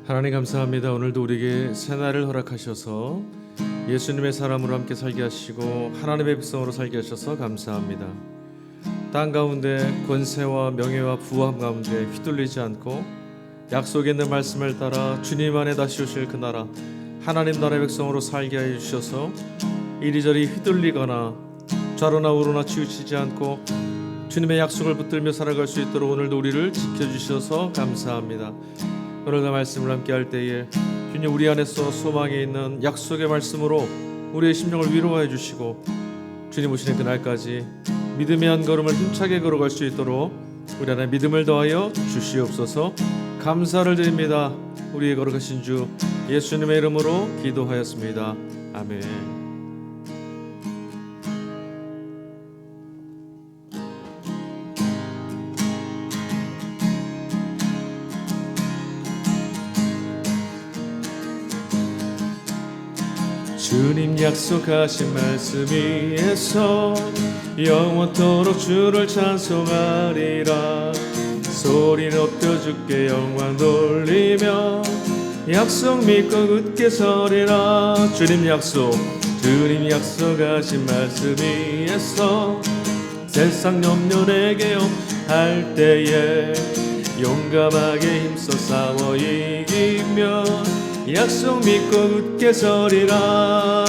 하나님 감사합니다. 오늘도 우리에게 새날을 허락하셔서 예수님의 사람으로 함께 살게 하시고 하나님의 백성으로 살게 하셔서 감사합니다. 땅 가운데 권세와 명예와 부함 가운데 휘둘리지 않고 약속에 있는 말씀을 따라 주님 안에 다시 오실 그 나라 하나님 나라의 백성으로 살게 하여 주셔서 이리저리 휘둘리거나 좌로나 우로나 치우치지 않고 주님의 약속을 붙들며 살아갈 수 있도록 오늘도 우리를 지켜주셔서 감사합니다. 오늘도 말씀을 함께 할 때에 주님 우리 안에서 소망에 있는 약속의 말씀으로 우리의 심령을 위로하여 주시고 주님 오시는 그날까지 믿음의 한 걸음을 힘차게 걸어갈 수 있도록 우리 안에 믿음을 더하여 주시옵소서. 감사를 드립니다. 우리의 거룩하신 주 예수님의 이름으로 기도하였습니다. 아멘. 주님 약속하신 말씀 위에서 영원토록 주를 찬송하리라. 소리 높여 주께 영광 돌리며 약속 믿고 굳게 서리라. 주님 약속하신 말씀 위에서 세상 염려 내게 할 때에 용감하게 힘써 싸워 이기며 약속 믿고 굳게 서리라.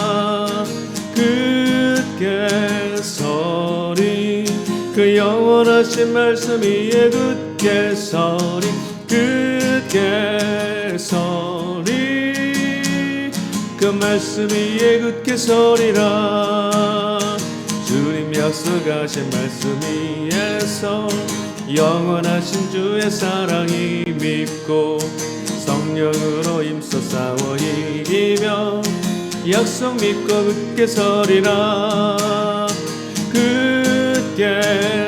굳게 서리 그 영원하신 말씀 위에 굳게 서리. 굳게 서리 그 말씀 위에 굳게 서리라. 주님 약속하신 말씀 위에서 영원하신 주의 사랑이 밉고 성령으로 힘써 싸워 이기며 약속 믿고 굳게 서리라. 굳게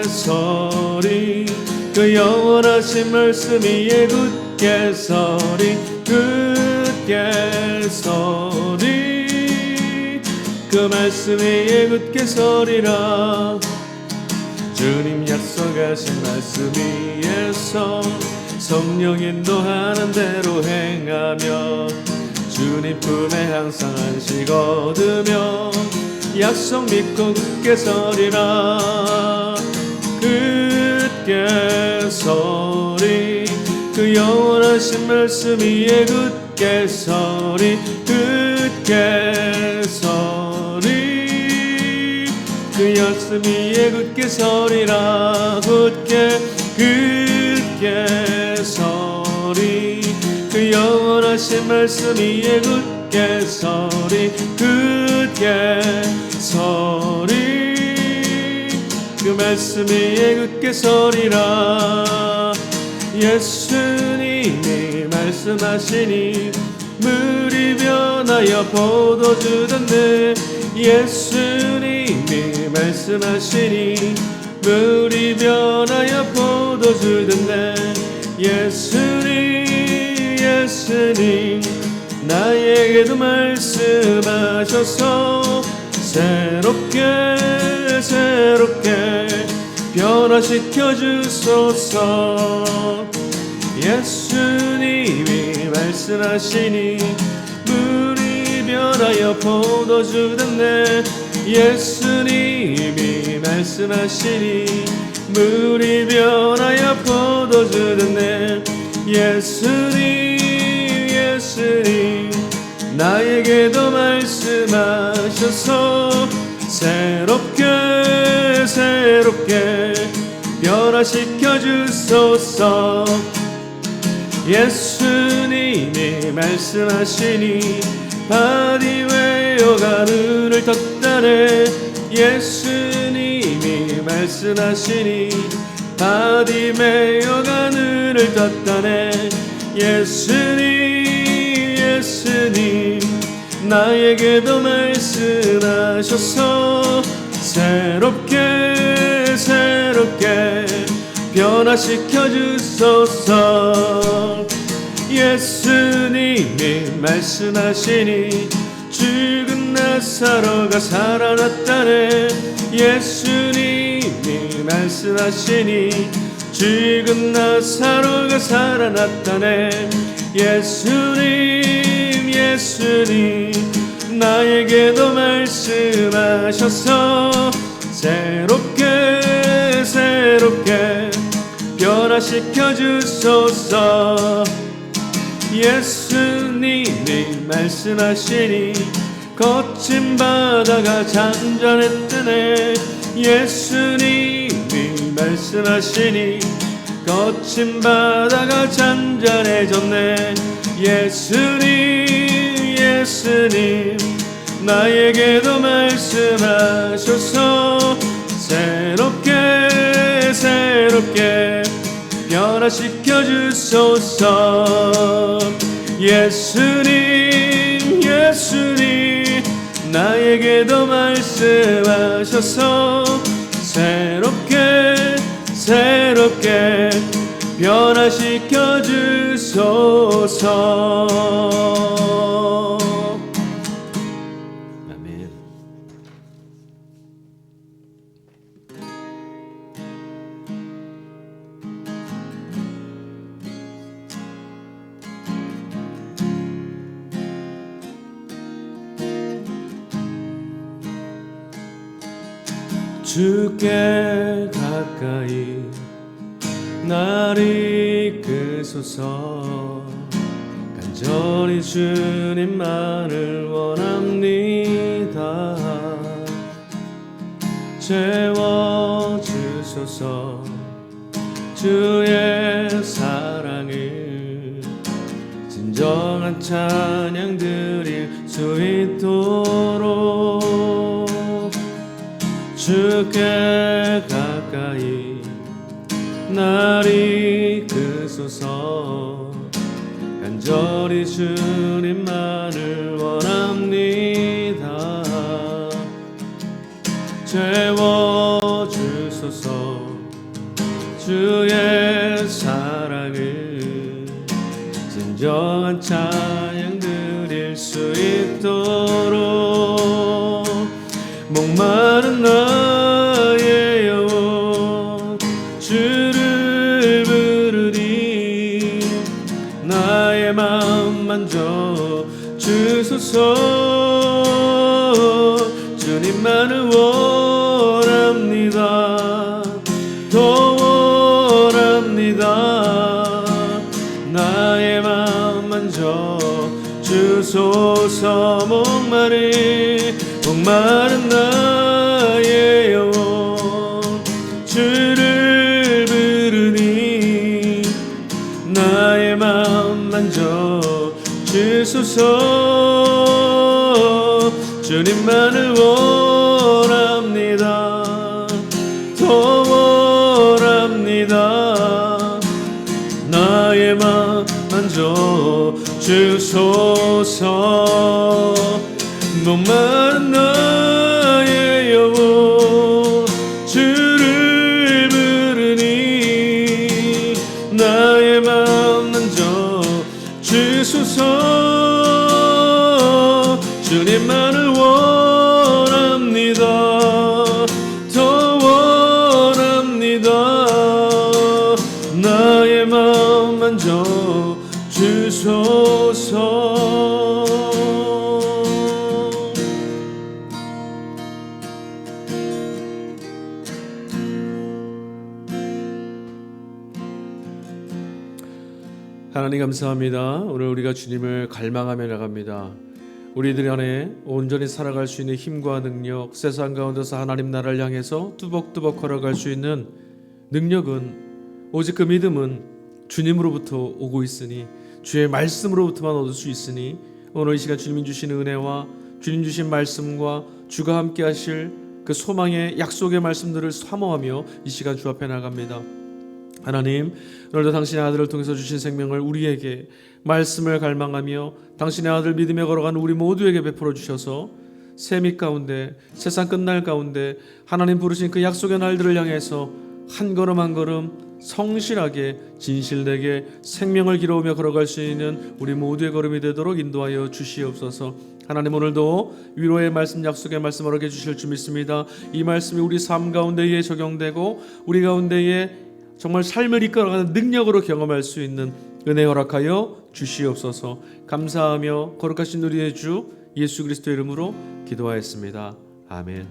서리 그 영원하신 말씀 위에 굳게 서리. 굳게 서리 그 말씀 위에 굳게 서리라. 주님 약속하신 말씀 위에서 성령 인도하는 대로 행하며 주님 품에 항상 안식 얻으며 약속 믿고 굳게 서리라. 굳게 서리 그 영원하신 말씀 위에 굳게 서리. 굳게 서리 그 말씀 위에 굳게 서리라. 굳게 서리 그 영원하신 말씀 위에 굳게 서리. 굳게 서리 그 말씀 위에 굳게 서리라. 예수님이 말씀하시니 물이 변하여 포도주 됐네. 예수님이 말씀하시니 물이 변하여 포도주 됐네. 예수님 나에게도 말씀하셔서 새롭게 변화시켜 주소서. 예수님이 말씀하시니 물이 변하여 포도주 됐네. 예수님이 말씀하시니 물이 변하여 포도주 됐네. 예수님 나에게도 말씀하셔서 새롭게 변화시켜 주소서. 예수님이 말씀하시니 바디 외어가 눈을 떴다네. 예수님이 말씀하시니 바디 메어가 눈을 떴다네. 예수님 나에게도 말씀하셔서 새롭게 변화시켜 주소서. 예수님이 말씀하시니 죽은 나사로가 살아났다네. 예수님이 말씀하시니 죽은 나사로가 살아났다네. 예수님 예수님 나에게도 말씀하셔서 새롭게 새롭게 변화시켜 주소서. 예수님이 말씀하시니 거친 바다가 잔잔했더네. 예수님이 말씀하시니 거친 바다가 잔잔해졌네. 예수님 예수님 나에게도 말씀하셔서 새롭게 새롭게 변화시켜 주소서. 예수님 예수님 나에게도 말씀하셔서 새롭게 새롭게 변화시켜 주소서. 아멘. 주께 가까이 날 이끄소서. 간절히 주님만을 원합니다. 채워주소서. 주의 사랑을 진정한 찬양 드릴 수 있도록 주께 가까이 날 이끄소서. 간절히 주님만을 원합니다. 채워주소서. 주의 사랑을 진정한 찬양 드릴 수 있도록 목마른 나의 영혼 주를 부르니 나의 마음 만져 주소서. 주님만을 원합니다. 더 원합니다. 나의 마음 만져 주소서. 목마른 나의 영혼 주를 부르니 나의 마음 만져 주소서. 주님만을 원합니다. 더 원합니다. 나의 마음 만져 주소서. 목마른 나의 영혼 주를 부르니 나의 마음 만져 주소서. 주님만을 원합니다. 더 원합니다. 나의 마음 만져 주소서. 하나님 감사합니다. 오늘 우리가 주님을 갈망하며 나갑니다. 우리들 안에 온전히 살아갈 수 있는 힘과 능력, 세상 가운데서 하나님 나라를 향해서 뚜벅뚜벅 걸어갈 수 있는 능력은 오직 그 믿음은 주님으로부터 오고 있으니, 주의 말씀으로부터만 얻을 수 있으니, 오늘 이 시간 주님이 주신 은혜와 주님 주신 말씀과 주가 함께 하실 그 소망의 약속의 말씀들을 사모하며 이 시간 주 앞에 나갑니다. 하나님, 오늘도 당신의 아들을 통해서 주신 생명을 우리에게 말씀을 갈망하며 당신의 아들 믿음에 걸어가는 우리 모두에게 베풀어 주셔서 세미 가운데, 세상 끝날 가운데 하나님 부르신 그 약속의 날들을 향해서 한 걸음 한 걸음 성실하게 진실되게 생명을 길어오며 걸어갈 수 있는 우리 모두의 걸음이 되도록 인도하여 주시옵소서. 하나님, 오늘도 위로의 말씀, 약속의 말씀 허락해 주실 줄 믿습니다. 이 말씀이 우리 삶 가운데에 적용되고 우리 가운데에 정말 삶을 이끌어가는 능력으로 경험할 수 있는 은혜 허락하여 주시옵소서. 감사하며 거룩하신 우리의 주 예수 그리스도의 이름으로 기도하였습니다. 아멘.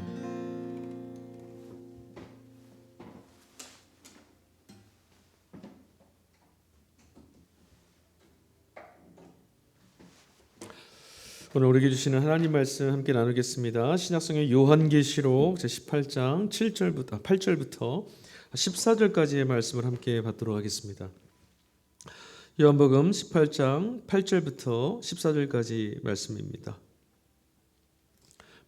오늘 우리에게 주시는 하나님 말씀 함께 나누겠습니다. 신약성경 요한계시록 제18장 8절부터 14절까지의 말씀을 함께 받도록 하겠습니다. 요한복음 18장 8절부터 14절까지 말씀입니다.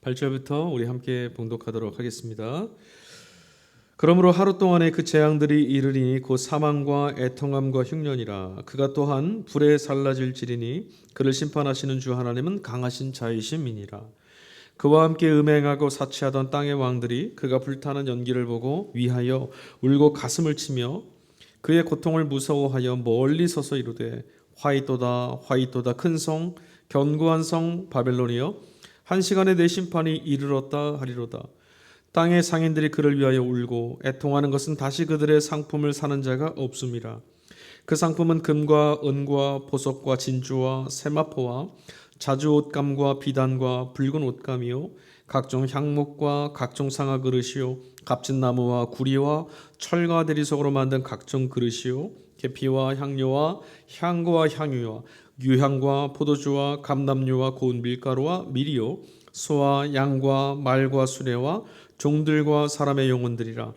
8절부터 우리 함께 봉독하도록 하겠습니다. 그러므로 하루 동안에 그 재앙들이 이르리니 곧 사망과 애통함과 흉년이라. 그가 또한 불에 살라질지리니 그를 심판하시는 주 하나님은 강하신 자이심이니라. 그와 함께 음행하고 사치하던 땅의 왕들이 그가 불타는 연기를 보고 위하여 울고 가슴을 치며 그의 고통을 무서워하여 멀리 서서 이르되 화이또다 화이또다 큰 성 견고한 성 바벨론이여 한 시간에 내 심판이 이르렀다 하리로다. 땅의 상인들이 그를 위하여 울고 애통하는 것은 다시 그들의 상품을 사는 자가 없음이라. 그 상품은 금과 은과 보석과 진주와 세마포와 자주 옷감과 비단과 붉은 옷감이요 각종 향목과 각종 상아 그릇이요 값진 나무와 구리와 철과 대리석으로 만든 각종 그릇이요 계피와 향료와 향과 향유와 유향과 포도주와 감람류와 고운 밀가루와 밀이요 소와 양과 말과 수레와 종들과 사람의 영혼들이라.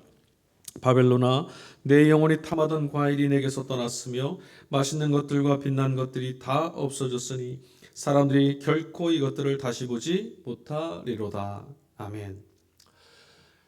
바벨론아 내 영혼이 탐하던 과일이 내게서 떠났으며 맛있는 것들과 빛난 것들이 다 없어졌으니 사람들이 결코 이것들을 다시 보지 못하리로다. 아멘.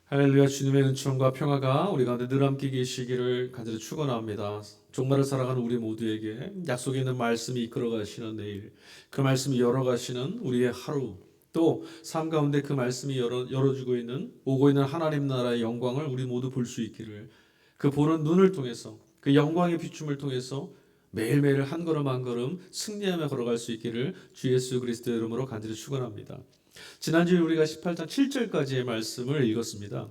할렐루야. 주님의 은총과 평화가 우리 가운데 늘 함께 계시기를 간절히 축원합니다. 종말을 살아가는 우리 모두에게 약속에 있는 말씀이 이끌어가시는 내일, 그 말씀이 열어가시는 우리의 하루, 또 삶 가운데 그 말씀이 열어주고 있는 오고 있는 하나님 나라의 영광을 우리 모두 볼 수 있기를, 그 보는 눈을 통해서 그 영광의 비춤을 통해서 매일매일 한 걸음 한 걸음 승리하며 걸어갈 수 있기를 주 예수 그리스도의 이름으로 간절히 축원합니다. 지난주에 우리가 18장 7절까지의 말씀을 읽었습니다.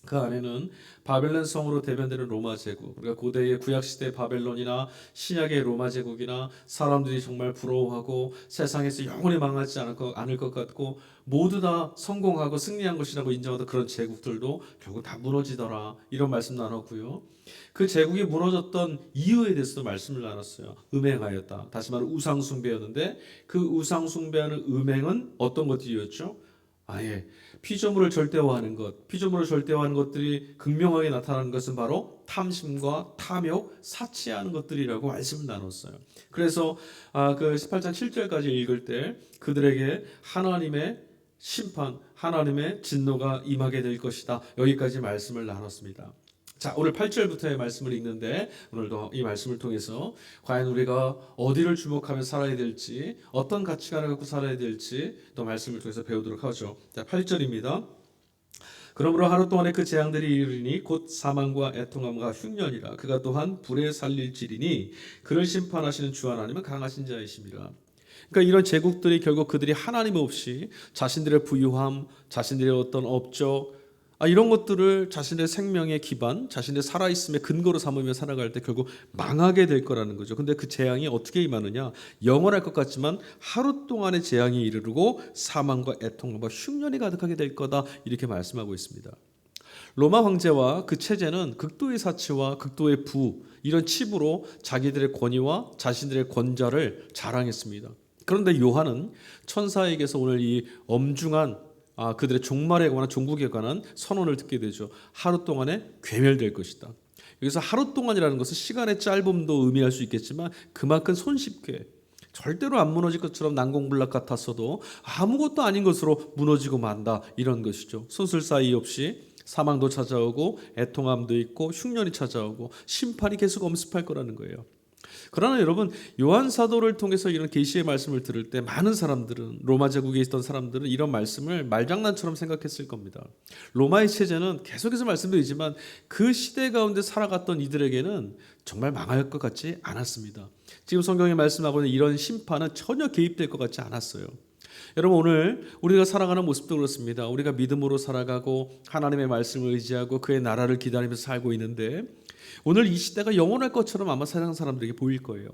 그 안에는 바벨론 성으로 대변되는 로마 제국, 우리가 고대의 구약시대 바벨론이나 신약의 로마 제국이나 사람들이 정말 부러워하고 세상에서 영원히 망하지 않을 것 같고 모두 다 성공하고 승리한 것이라고 인정하던 그런 제국들도 결국 다 무너지더라, 이런 말씀 나눴고요. 그 제국이 무너졌던 이유에 대해서도 말씀을 나눴어요. 음행하였다. 다시 말해 우상 숭배였는데 그 우상 숭배하는 음행은 어떤 것들이었죠? 아예 피조물을 절대화하는 것, 피조물을 절대화하는 것들이 극명하게 나타나는 것은 바로 탐심과 탐욕, 사치하는 것들이라고 말씀을 나눴어요. 그래서 그 18장 7절까지 읽을 때 그들에게 하나님의 심판, 하나님의 진노가 임하게 될 것이다, 여기까지 말씀을 나눴습니다. 자, 오늘 8절부터의 말씀을 읽는데 오늘도 이 말씀을 통해서 과연 우리가 어디를 주목하며 살아야 될지, 어떤 가치관을 갖고 살아야 될지 또 말씀을 통해서 배우도록 하죠. 자, 8절입니다. 그러므로 하루 동안에 그 재앙들이 이르리니 곧 사망과 애통함과 흉년이라. 그가 또한 불에 살릴지리니 그를 심판하시는 주 하나님은 강하신 자이심이라. 그러니까 이런 제국들이 결국 그들이 하나님 없이 자신들의 부유함, 자신들의 어떤 업적, 이런 것들을 자신의 생명의 기반, 자신의 살아있음의 근거로 삼으며 살아갈 때 결국 망하게 될 거라는 거죠. 근데 그 재앙이 어떻게 임하느냐? 영원할 것 같지만 하루 동안의 재앙이 이르르고 사망과 애통과 흉년이 가득하게 될 거다, 이렇게 말씀하고 있습니다. 로마 황제와 그 체제는 극도의 사치와 극도의 부, 이런 칩으로 자기들의 권위와 자신들의 권좌를 자랑했습니다. 그런데 요한은 천사에게서 오늘 이 엄중한 그들의 종말에 관한, 종국에 관한 선언을 듣게 되죠. 하루 동안에 괴멸될 것이다. 여기서 하루 동안이라는 것은 시간의 짧음도 의미할 수 있겠지만 그만큼 손쉽게 절대로 안 무너질 것처럼 난공불락 같았어도 아무것도 아닌 것으로 무너지고 만다, 이런 것이죠. 소슬 사이 없이 사망도 찾아오고 애통함도 있고 흉년이 찾아오고 심판이 계속 엄습할 거라는 거예요. 그러나 여러분, 요한 사도를 통해서 이런 계시의 말씀을 들을 때 많은 사람들은, 로마 제국에 있던 사람들은 이런 말씀을 말장난처럼 생각했을 겁니다. 로마의 체제는 계속해서 말씀드리지만 그 시대 가운데 살아갔던 이들에게는 정말 망할 것 같지 않았습니다. 지금 성경에 말씀하고 있는 이런 심판은 전혀 개입될 것 같지 않았어요. 여러분, 오늘 우리가 살아가는 모습도 그렇습니다. 우리가 믿음으로 살아가고 하나님의 말씀을 의지하고 그의 나라를 기다리면서 살고 있는데 오늘 이 시대가 영원할 것처럼 아마 세상 사람들에게 보일 거예요.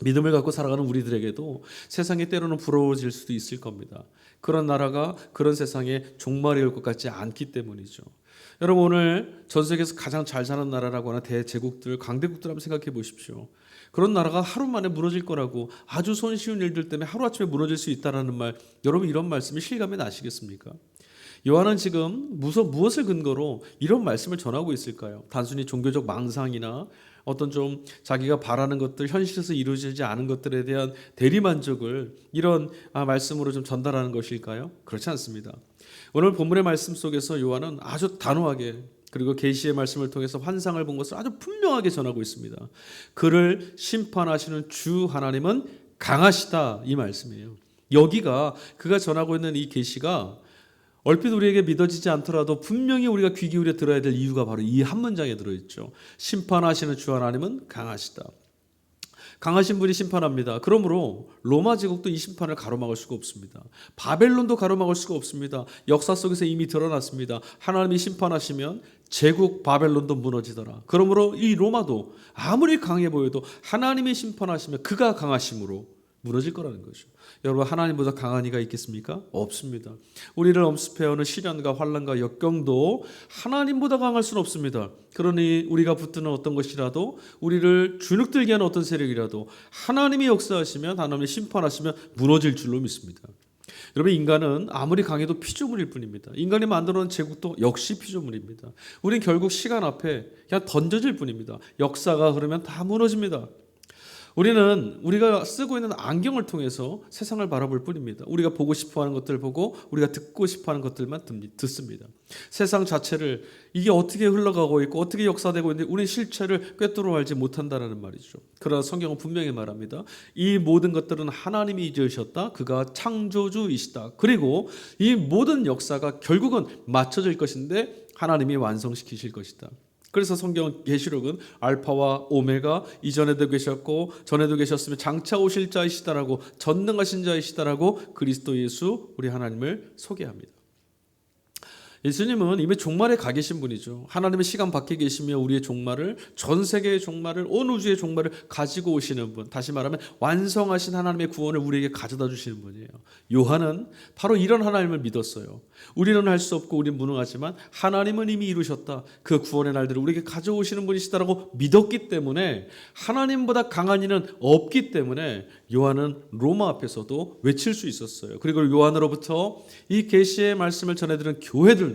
믿음을 갖고 살아가는 우리들에게도 세상이 때로는 부러워질 수도 있을 겁니다. 그런 나라가 그런 세상에 종말이 올 것 같지 않기 때문이죠. 여러분, 오늘 전 세계에서 가장 잘 사는 나라라고 하는 대제국들, 강대국들 한번 생각해 보십시오. 그런 나라가 하루 만에 무너질 거라고, 아주 손쉬운 일들 때문에 하루아침에 무너질 수 있다는 말, 여러분 이런 말씀이 실감이 나시겠습니까? 요한은 지금 무엇을 근거로 이런 말씀을 전하고 있을까요? 단순히 종교적 망상이나 어떤 좀 자기가 바라는 것들, 현실에서 이루어지지 않은 것들에 대한 대리만족을 이런 말씀으로 좀 전달하는 것일까요? 그렇지 않습니다. 오늘 본문의 말씀 속에서 요한은 아주 단호하게, 그리고 계시의 말씀을 통해서 환상을 본 것을 아주 분명하게 전하고 있습니다. 그를 심판하시는 주 하나님은 강하시다, 이 말씀이에요. 여기가 그가 전하고 있는 이 계시가 얼핏 우리에게 믿어지지 않더라도 분명히 우리가 귀 기울여 들어야 될 이유가 바로 이 한 문장에 들어있죠. 심판하시는 주 하나님은 강하시다. 강하신 분이 심판합니다. 그러므로 로마 제국도 이 심판을 가로막을 수가 없습니다. 바벨론도 가로막을 수가 없습니다. 역사 속에서 이미 드러났습니다. 하나님이 심판하시면 제국 바벨론도 무너지더라. 그러므로 이 로마도 아무리 강해 보여도 하나님이 심판하시면 그가 강하심으로 무너질 거라는 거죠. 여러분, 하나님보다 강한 이가 있겠습니까? 없습니다. 우리를 엄습해오는 시련과 환난과 역경도 하나님보다 강할 수는 없습니다. 그러니 우리가 붙드는 어떤 것이라도, 우리를 주눅들게 하는 어떤 세력이라도 하나님이 역사하시면, 하나님이 심판하시면 무너질 줄로 믿습니다. 여러분, 인간은 아무리 강해도 피조물일 뿐입니다. 인간이 만들어놓은 제국도 역시 피조물입니다. 우린 결국 시간 앞에 그냥 던져질 뿐입니다. 역사가 흐르면 다 무너집니다. 우리는 우리가 쓰고 있는 안경을 통해서 세상을 바라볼 뿐입니다. 우리가 보고 싶어하는 것들을 보고 우리가 듣고 싶어하는 것들만 듣습니다. 세상 자체를 이게 어떻게 흘러가고 있고 어떻게 역사되고 있는데 우리는 실체를 꿰뚫어 알지 못한다는 말이죠. 그러나 성경은 분명히 말합니다. 이 모든 것들은 하나님이 지으셨다. 그가 창조주이시다. 그리고 이 모든 역사가 결국은 맞춰질 것인데 하나님이 완성시키실 것이다. 그래서 성경 계시록은 알파와 오메가, 이전에도 계셨고 전에도 계셨으며 장차 오실 자이시다라고, 전능하신 자이시다라고 그리스도 예수 우리 하나님을 소개합니다. 예수님은 이미 종말에 가 계신 분이죠. 하나님의 시간 밖에 계시며 우리의 종말을, 전 세계의 종말을, 온 우주의 종말을 가지고 오시는 분, 다시 말하면 완성하신 하나님의 구원을 우리에게 가져다 주시는 분이에요. 요한은 바로 이런 하나님을 믿었어요. 우리는 할 수 없고 우리는 무능하지만 하나님은 이미 이루셨다. 그 구원의 날들을 우리에게 가져오시는 분이시다라고 믿었기 때문에, 하나님보다 강한 이는 없기 때문에 요한은 로마 앞에서도 외칠 수 있었어요. 그리고 요한으로부터 이 계시의 말씀을 전해드린 교회들도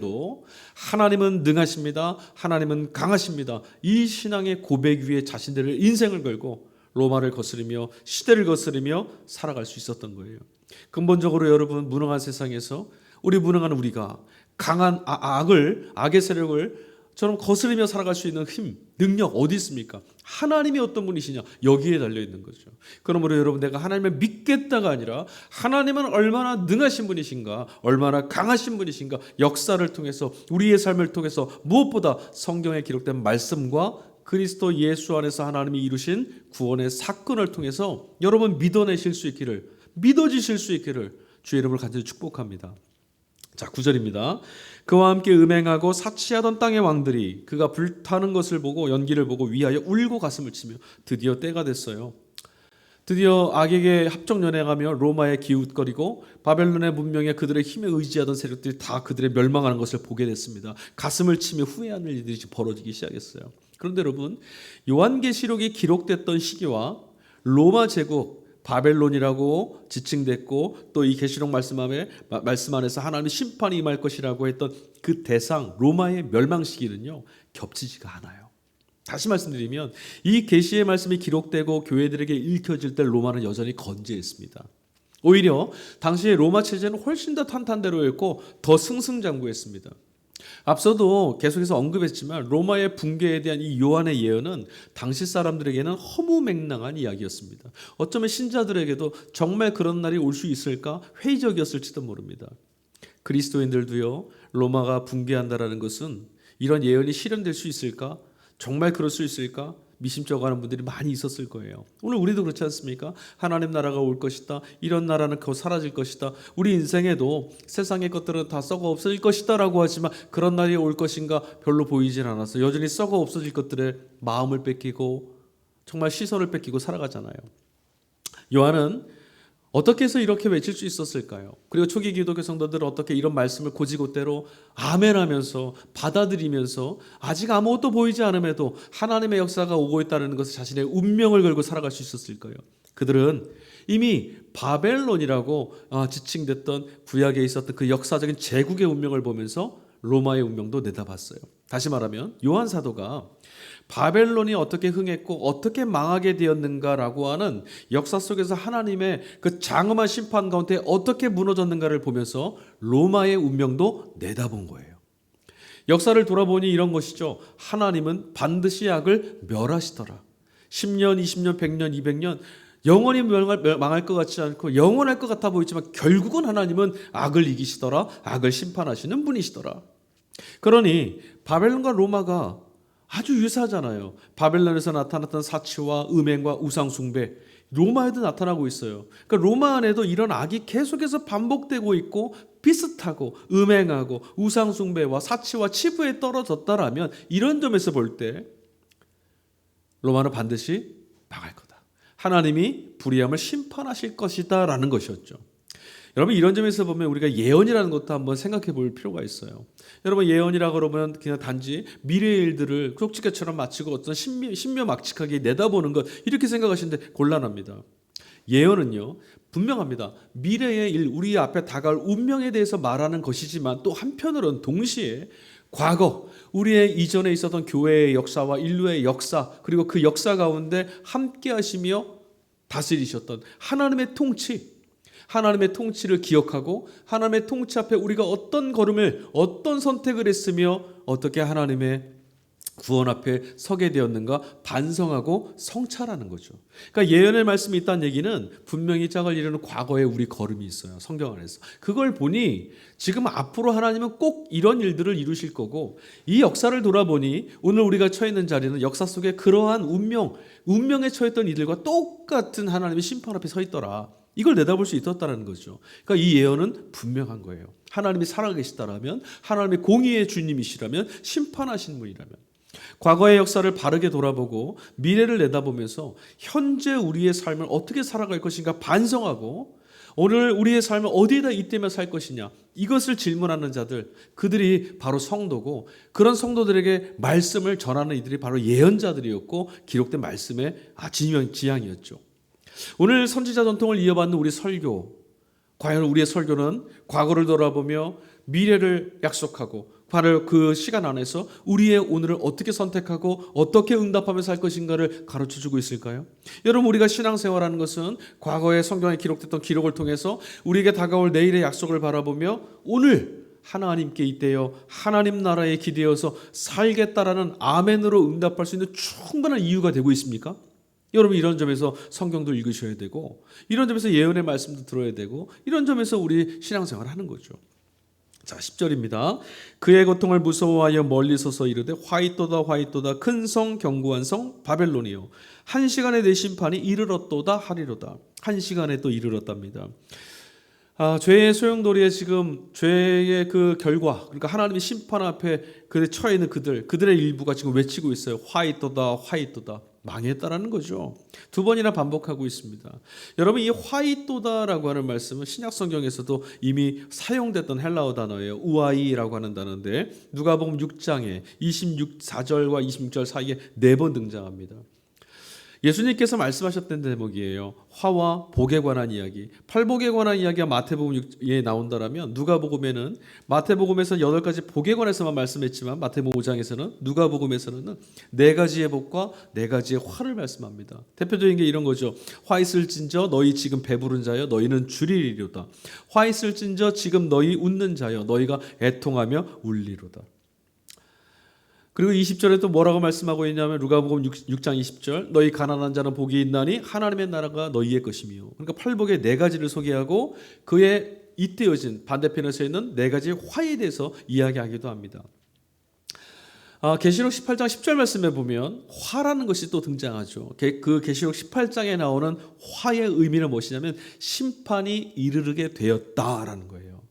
하나님은 능하십니다. 하나님은 강하십니다. 이 신앙의 고백 위에 자신들의 인생을 걸고 로마를 거스르며 시대를 거스르며 살아갈 수 있었던 거예요. 근본적으로 여러분, 무능한 세상에서 무능한 우리가 강한 악의 세력을 저는 거스르며 살아갈 수 있는 힘, 능력 어디 있습니까? 하나님이 어떤 분이시냐? 여기에 달려있는 거죠. 그러므로 여러분, 내가 하나님을 믿겠다가 아니라 하나님은 얼마나 능하신 분이신가, 얼마나 강하신 분이신가, 역사를 통해서, 우리의 삶을 통해서, 무엇보다 성경에 기록된 말씀과 그리스도 예수 안에서 하나님이 이루신 구원의 사건을 통해서 여러분 믿어내실 수 있기를, 믿어지실 수 있기를 주의 이름으로 간절히 축복합니다. 자, 9절입니다. 그와 함께 음행하고 사치하던 땅의 왕들이 그가 불타는 것을 보고, 연기를 보고 위하여 울고 가슴을 치며 드디어 때가 됐어요. 드디어 악에게 합종연행하며 로마에 기웃거리고 바벨론의 문명에 그들의 힘에 의지하던 세력들이 다 그들의 멸망하는 것을 보게 됐습니다. 가슴을 치며 후회하는 일들이 벌어지기 시작했어요. 그런데 여러분, 요한계시록이 기록됐던 시기와 로마 제국, 바벨론이라고 지칭됐고 또 이 계시록 말씀 안에서 하나님의 심판이 임할 것이라고 했던 그 대상 로마의 멸망 시기는요, 겹치지가 않아요. 다시 말씀드리면 이 계시의 말씀이 기록되고 교회들에게 읽혀질 때 로마는 여전히 건재했습니다. 오히려 당시의 로마 체제는 훨씬 더 탄탄대로였고 더 승승장구했습니다. 앞서도 계속해서 언급했지만 로마의 붕괴에 대한 이 요한의 예언은 당시 사람들에게는 허무맹랑한 이야기였습니다. 어쩌면 신자들에게도 정말 그런 날이 올 수 있을까 회의적이었을지도 모릅니다. 그리스도인들도요, 로마가 붕괴한다라는 것은 이런 예언이 실현될 수 있을까? 정말 그럴 수 있을까? 미심쩍어 하는 분들이 많이 있었을 거예요. 오늘 우리도 그렇지 않습니까? 하나님 나라가 올 것이다. 이런 나라는 곧 사라질 것이다. 우리 인생에도 세상의 것들은 다 썩어 없어질 것이다 라고 하지만 그런 날이 올 것인가 별로 보이질 않아서 여전히 썩어 없어질 것들에 마음을 뺏기고 정말 시선을 뺏기고 살아가잖아요. 요한은 어떻게 해서 이렇게 외칠 수 있었을까요? 그리고 초기 기독교 성도들은 어떻게 이런 말씀을 고지고대로 아멘하면서 받아들이면서 아직 아무것도 보이지 않음에도 하나님의 역사가 오고 있다는 것을 자신의 운명을 걸고 살아갈 수 있었을까요? 그들은 이미 바벨론이라고 지칭됐던 구약에 있었던 그 역사적인 제국의 운명을 보면서 로마의 운명도 내다봤어요. 다시 말하면 요한 사도가 바벨론이 어떻게 흥했고 어떻게 망하게 되었는가라고 하는 역사 속에서 하나님의 그 장엄한 심판 가운데 어떻게 무너졌는가를 보면서 로마의 운명도 내다본 거예요. 역사를 돌아보니 이런 것이죠. 하나님은 반드시 악을 멸하시더라. 10년, 20년, 100년, 200년 영원히 망할 것 같지 않고 영원할 것 같아 보이지만 결국은 하나님은 악을 이기시더라. 악을 심판하시는 분이시더라. 그러니 바벨론과 로마가 아주 유사하잖아요. 바벨론에서 나타났던 사치와 음행과 우상 숭배, 로마에도 나타나고 있어요. 그러니까 로마 안에도 이런 악이 계속해서 반복되고 있고 비슷하고 음행하고 우상 숭배와 사치와 치부에 떨어졌다라면 이런 점에서 볼 때 로마는 반드시 망할 거다. 하나님이 불의함을 심판하실 것이다 라는 것이었죠. 여러분 이런 점에서 보면 우리가 예언이라는 것도 한번 생각해 볼 필요가 있어요. 여러분 예언이라고 그러면 그냥 단지 미래의 일들을 쪽지게처럼 마치고 어떤 신묘막측하게 내다보는 것 이렇게 생각하시는데 곤란합니다. 예언은요 분명합니다. 미래의 일, 우리 앞에 다가올 운명에 대해서 말하는 것이지만 또 한편으로는 동시에 과거 우리의 이전에 있었던 교회의 역사와 인류의 역사 그리고 그 역사 가운데 함께 하시며 다스리셨던 하나님의 통치, 하나님의 통치를 기억하고 하나님의 통치 앞에 우리가 어떤 걸음을 어떤 선택을 했으며 어떻게 하나님의 구원 앞에 서게 되었는가 반성하고 성찰하는 거죠. 그러니까 예언의 말씀이 있다는 얘기는 분명히 짝을 이루는 과거에 우리 걸음이 있어요. 성경 안에서. 그걸 보니 지금 앞으로 하나님은 꼭 이런 일들을 이루실 거고 이 역사를 돌아보니 오늘 우리가 처해 있는 자리는 역사 속에 그러한 운명에 처했던 이들과 똑같은 하나님의 심판 앞에 서 있더라. 이걸 내다볼 수 있었다는 거죠. 그러니까 이 예언은 분명한 거예요. 하나님이 살아계시다라면 하나님의 공의의 주님이시라면 심판하신 분이라면 과거의 역사를 바르게 돌아보고 미래를 내다보면서 현재 우리의 삶을 어떻게 살아갈 것인가 반성하고 오늘 우리의 삶을 어디에다 잇대며 살 것이냐 이것을 질문하는 자들 그들이 바로 성도고 그런 성도들에게 말씀을 전하는 이들이 바로 예언자들이었고 기록된 말씀의 지향이었죠. 오늘 선지자 전통을 이어받는 우리 설교 과연 우리의 설교는 과거를 돌아보며 미래를 약속하고 바로 그 시간 안에서 우리의 오늘을 어떻게 선택하고 어떻게 응답하며 살 것인가를 가르쳐주고 있을까요? 여러분 우리가 신앙생활하는 것은 과거의 성경에 기록됐던 기록을 통해서 우리에게 다가올 내일의 약속을 바라보며 오늘 하나님께 잇대어 하나님 나라에 기대어서 살겠다라는 아멘으로 응답할 수 있는 충분한 이유가 되고 있습니까? 여러분 이런 점에서 성경도 읽으셔야 되고 이런 점에서 예언의 말씀도 들어야 되고 이런 점에서 우리 신앙생활을 하는 거죠. 자 10절입니다. 그의 고통을 무서워하여 멀리 서서 이르되 화이또다 화이또다 큰 성 견고한 성 바벨론이요 한 시간에 내 심판이 이르렀도다 하리로다. 한 시간에 또 이르렀답니다. 죄의 소용돌이에 지금 죄의 그 결과 그러니까 하나님의 심판 앞에 그에 처해 있는 그들의 일부가 지금 외치고 있어요. 화이또다 화이또다. 망했다라는 거죠. 두 번이나 반복하고 있습니다. 여러분 이 화이또다라고 하는 말씀은 신약 성경에서도 이미 사용됐던 헬라어 단어예요. 우아이라고 하는 단어인데 누가복음 6장에 24절과 26절 사이에 4번 등장합니다. 예수님께서 말씀하셨던 대목이에요. 화와 복에 관한 이야기. 팔복에 관한 이야기가 마태복음에 나온다라면 누가복음에는 마태복음에서 8가지 복에 관해서만 말씀했지만 마태복음 5장에서는 누가복음에서는 4가지의 복과 4가지의 화를 말씀합니다. 대표적인 게 이런 거죠. 화 있을진저 너희 지금 배부른 자여 너희는 줄이리로다. 화 있을진저 지금 너희 웃는 자여 너희가 애통하며 울리로다. 그리고 20절에 또 뭐라고 말씀하고 있냐면 누가복음 6장 20절 너희 가난한 자는 복이 있나니 하나님의 나라가 너희의 것이며 그러니까 팔복의 4가지를 소개하고 그의 잇대어진 반대편에 서 있는 4가지 화에 대해서 이야기하기도 합니다. 계시록 18장 10절 말씀에 보면 화라는 것이 또 등장하죠. 그 계시록 18장에 나오는 화의 의미는 무엇이냐면 심판이 이르게 되었다라는 거예요.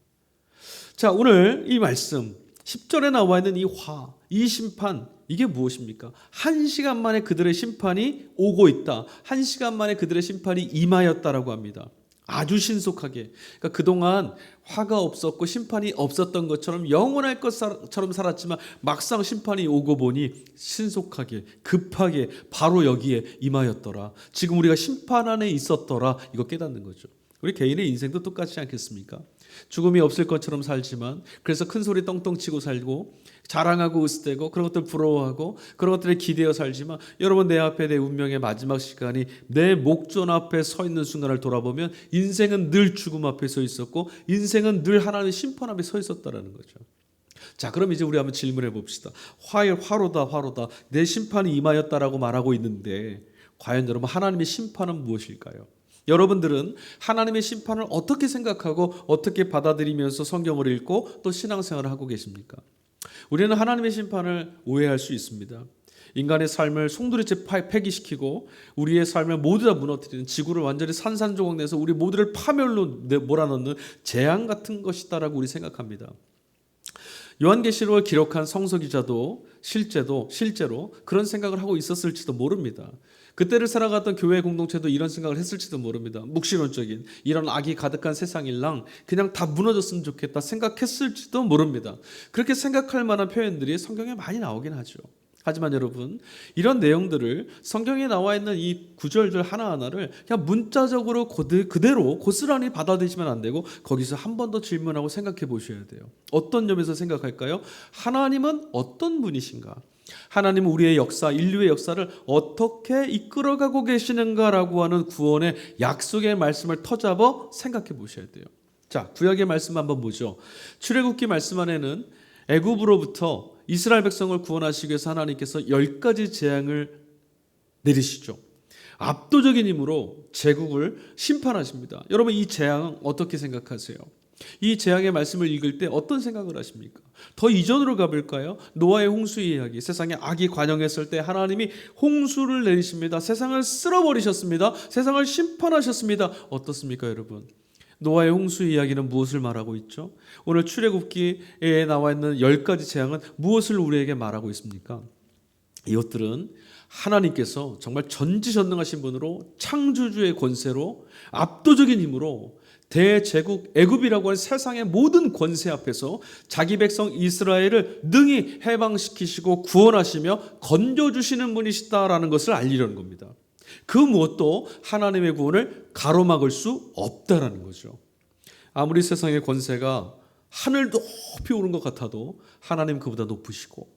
자, 오늘 이 말씀 10절에 나와 있는 이 화, 이 심판, 이게 무엇입니까? 1시간 만에 그들의 심판이 오고 있다. 1시간 만에 그들의 심판이 임하였다라고 합니다. 아주 신속하게. 그러니까 그동안 화가 없었고 심판이 없었던 것처럼 영원할 것처럼 살았지만 막상 심판이 오고 보니 신속하게 급하게 바로 여기에 임하였더라. 지금 우리가 심판 안에 있었더라. 이거 깨닫는 거죠. 우리 개인의 인생도 똑같지 않겠습니까? 죽음이 없을 것처럼 살지만 그래서 큰 소리 떵떵 치고 살고 자랑하고 으스대고 그런 것들 부러워하고 그런 것들에 기대어 살지만 여러분 내 앞에 내 운명의 마지막 시간이 내 목전 앞에 서 있는 순간을 돌아보면 인생은 늘 죽음 앞에 서 있었고 인생은 늘 하나님의 심판 앞에 서 있었다라는 거죠. 자, 그럼 이제 우리 한번 질문해 봅시다. 화로다 내 심판이 임하였다라고 말하고 있는데 과연 여러분 하나님의 심판은 무엇일까요? 여러분들은 하나님의 심판을 어떻게 생각하고 어떻게 받아들이면서 성경을 읽고 또 신앙생활을 하고 계십니까? 우리는 하나님의 심판을 오해할 수 있습니다. 인간의 삶을 송두리째 폐기시키고 우리의 삶을 모두 다 무너뜨리는, 지구를 완전히 산산조각 내서 우리 모두를 파멸로 몰아넣는 재앙 같은 것이다라고 우리 생각합니다. 요한계시록을 기록한 성서 기자도 실제로 그런 생각을 하고 있었을지도 모릅니다. 그때를 살아갔던 교회 공동체도 이런 생각을 했을지도 모릅니다. 묵시론적인 이런 악이 가득한 세상일랑 그냥 다 무너졌으면 좋겠다 생각했을지도 모릅니다. 그렇게 생각할 만한 표현들이 성경에 많이 나오긴 하죠. 하지만 여러분, 이런 내용들을 성경에 나와 있는 이 구절들 하나하나를 그냥 문자적으로 그대로 고스란히 받아들이시면 안 되고 거기서 한 번 더 질문하고 생각해 보셔야 돼요. 어떤 점에서 생각할까요? 하나님은 어떤 분이신가? 하나님은 우리의 역사, 인류의 역사를 어떻게 이끌어가고 계시는가라고 하는 구원의 약속의 말씀을 터잡아 생각해 보셔야 돼요. 자, 구약의 말씀 한번 보죠. 출애굽기 말씀 안에는 애굽으로부터 이스라엘 백성을 구원하시기 위해서 하나님께서 10가지 재앙을 내리시죠. 압도적인 힘으로 제국을 심판하십니다. 여러분, 이 재앙은 어떻게 생각하세요? 이 재앙의 말씀을 읽을 때 어떤 생각을 하십니까? 더 이전으로 가볼까요? 노아의 홍수 이야기. 세상에 악이 관영했을 때 하나님이 홍수를 내리십니다. 세상을 쓸어버리셨습니다. 세상을 심판하셨습니다. 어떻습니까, 여러분? 노아의 홍수 이야기는 무엇을 말하고 있죠? 오늘 출애굽기에 나와 있는 10가지 재앙은 무엇을 우리에게 말하고 있습니까? 이것들은 하나님께서 정말 전지전능하신 분으로 창조주의 권세로 압도적인 힘으로 대제국 애굽이라고 하는 세상의 모든 권세 앞에서 자기 백성 이스라엘을 능히 해방시키시고 구원하시며 건져주시는 분이시다라는 것을 알리려는 겁니다. 그 무엇도 하나님의 구원을 가로막을 수 없다라는 거죠. 아무리 세상의 권세가 하늘 높이 오른 것 같아도 하나님 그보다 높으시고,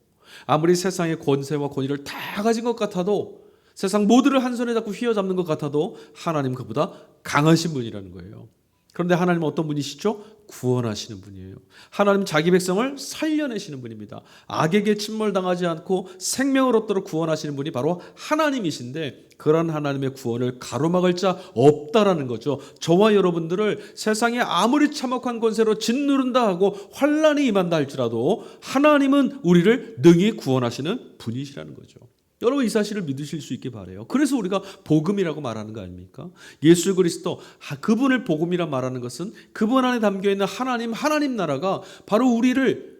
아무리 세상의 권세와 권위를 다 가진 것 같아도, 세상 모두를 한 손에 잡고 휘어잡는 것 같아도 하나님 그보다 강하신 분이라는 거예요. 그런데 하나님은 어떤 분이시죠? 구원하시는 분이에요. 하나님 자기 백성을 살려내시는 분입니다. 악에게 침몰당하지 않고 생명을 얻도록 구원하시는 분이 바로 하나님이신데, 그런 하나님의 구원을 가로막을 자 없다라는 거죠. 저와 여러분들을 세상에 아무리 참혹한 권세로 짓누른다 하고 환난이 임한다 할지라도 하나님은 우리를 능히 구원하시는 분이시라는 거죠. 여러분, 이 사실을 믿으실 수 있게 바라요. 그래서 우리가 복음이라고 말하는 거 아닙니까? 예수 그리스도, 그분을 복음이라 말하는 것은 그분 안에 담겨있는 하나님 나라가 바로 우리를